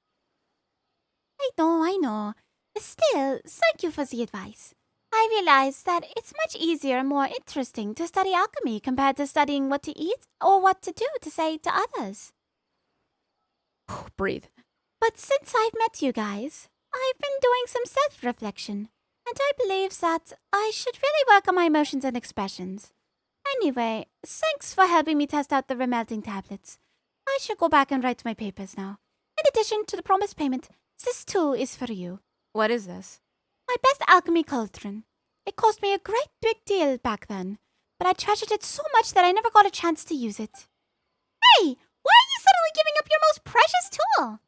I know. Still, thank you for the advice. I realize that it's much easier and more interesting to study alchemy compared to studying what to eat or what to do to say to others. Breathe. But since I've met you guys, I've been doing some self-reflection, and I believe that I should really work on my emotions and expressions. Anyway, thanks for helping me test out the remelting tablets. I should go back and write my papers now. In addition to the promised payment, this too is for you. What is this? My best alchemy cauldron. It cost me a great big deal back then, but I treasured it so much that I never got a chance to use it. Hey, why are you suddenly giving up your most precious tool?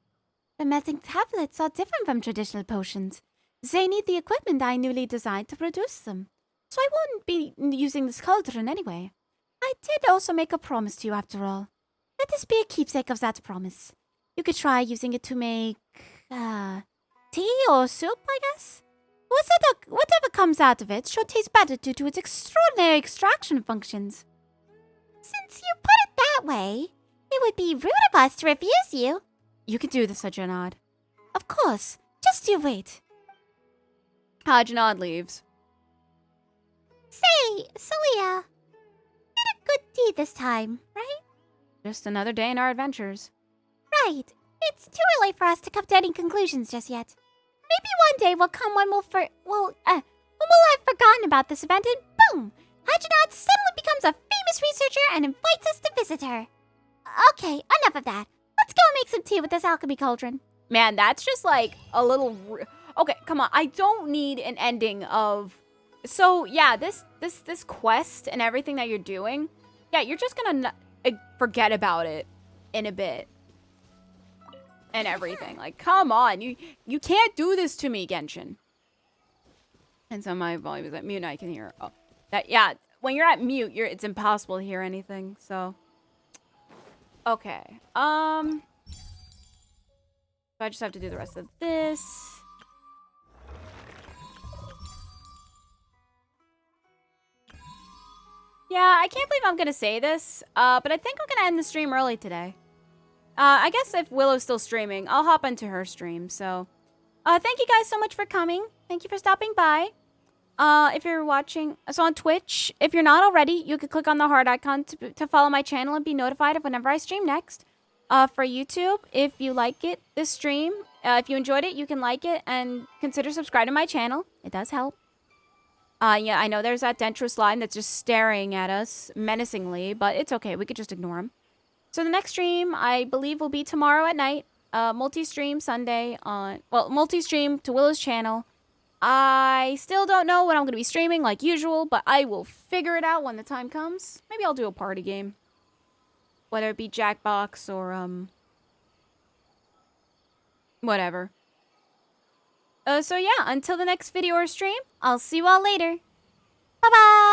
The melting tablets are different from traditional potions. They need the equipment I newly designed to produce them, so I won't be using this cauldron anyway. I did also make a promise to you after all. Let this be a keepsake of that promise. You could try using it to make, tea or soup, I guess? Whatever comes out of it should taste better due to its extraordinary extraction functions. Since you put it that way, it would be rude of us to refuse you. You can do this, Hajanad. Of course. Just you wait. Hajanad leaves. Say, Celia, you did a good deed this time, right? Just another day in our adventures. Right. It's too early for us to come to any conclusions just yet. Maybe one day will come when when we'll have forgotten about this event and boom! Hydronaut suddenly becomes a famous researcher and invites us to visit her. Okay, enough of that. Let's go and make some tea with this alchemy cauldron. Man, that's just like a little... Okay, come on. I don't need an ending of... So, yeah, this quest and everything that you're doing, yeah, you're just gonna forget about it in a bit. And everything. Like, come on. You can't do this to me, Genshin. And so my volume is at mute and I can hear... Oh, yeah, when you're at mute, it's impossible to hear anything, so... Okay. So I just have to do the rest of this. Yeah, I can't believe I'm gonna say this, but I think I'm gonna end the stream early today. I guess if Willow's still streaming, I'll hop into her stream, so... thank you guys so much for coming. Thank you for stopping by. If you're watching us on Twitch, if you're not already, you could click on the heart icon to follow my channel and be notified of whenever I stream next. For YouTube, if you like this stream, if you enjoyed it, you can like it and consider subscribing to my channel. It does help. Yeah, I know there's that Dentro slime that's just staring at us menacingly, but it's okay. We could just ignore him. So the next stream, I believe, will be tomorrow at night. Multi-stream Sunday on... Well, multi-stream to Willow's channel. I still don't know what I'm going to be streaming like usual, but I will figure it out when the time comes. Maybe I'll do a party game. Whether it be Jackbox or, whatever. So yeah, until the next video or stream, I'll see you all later. Bye-bye!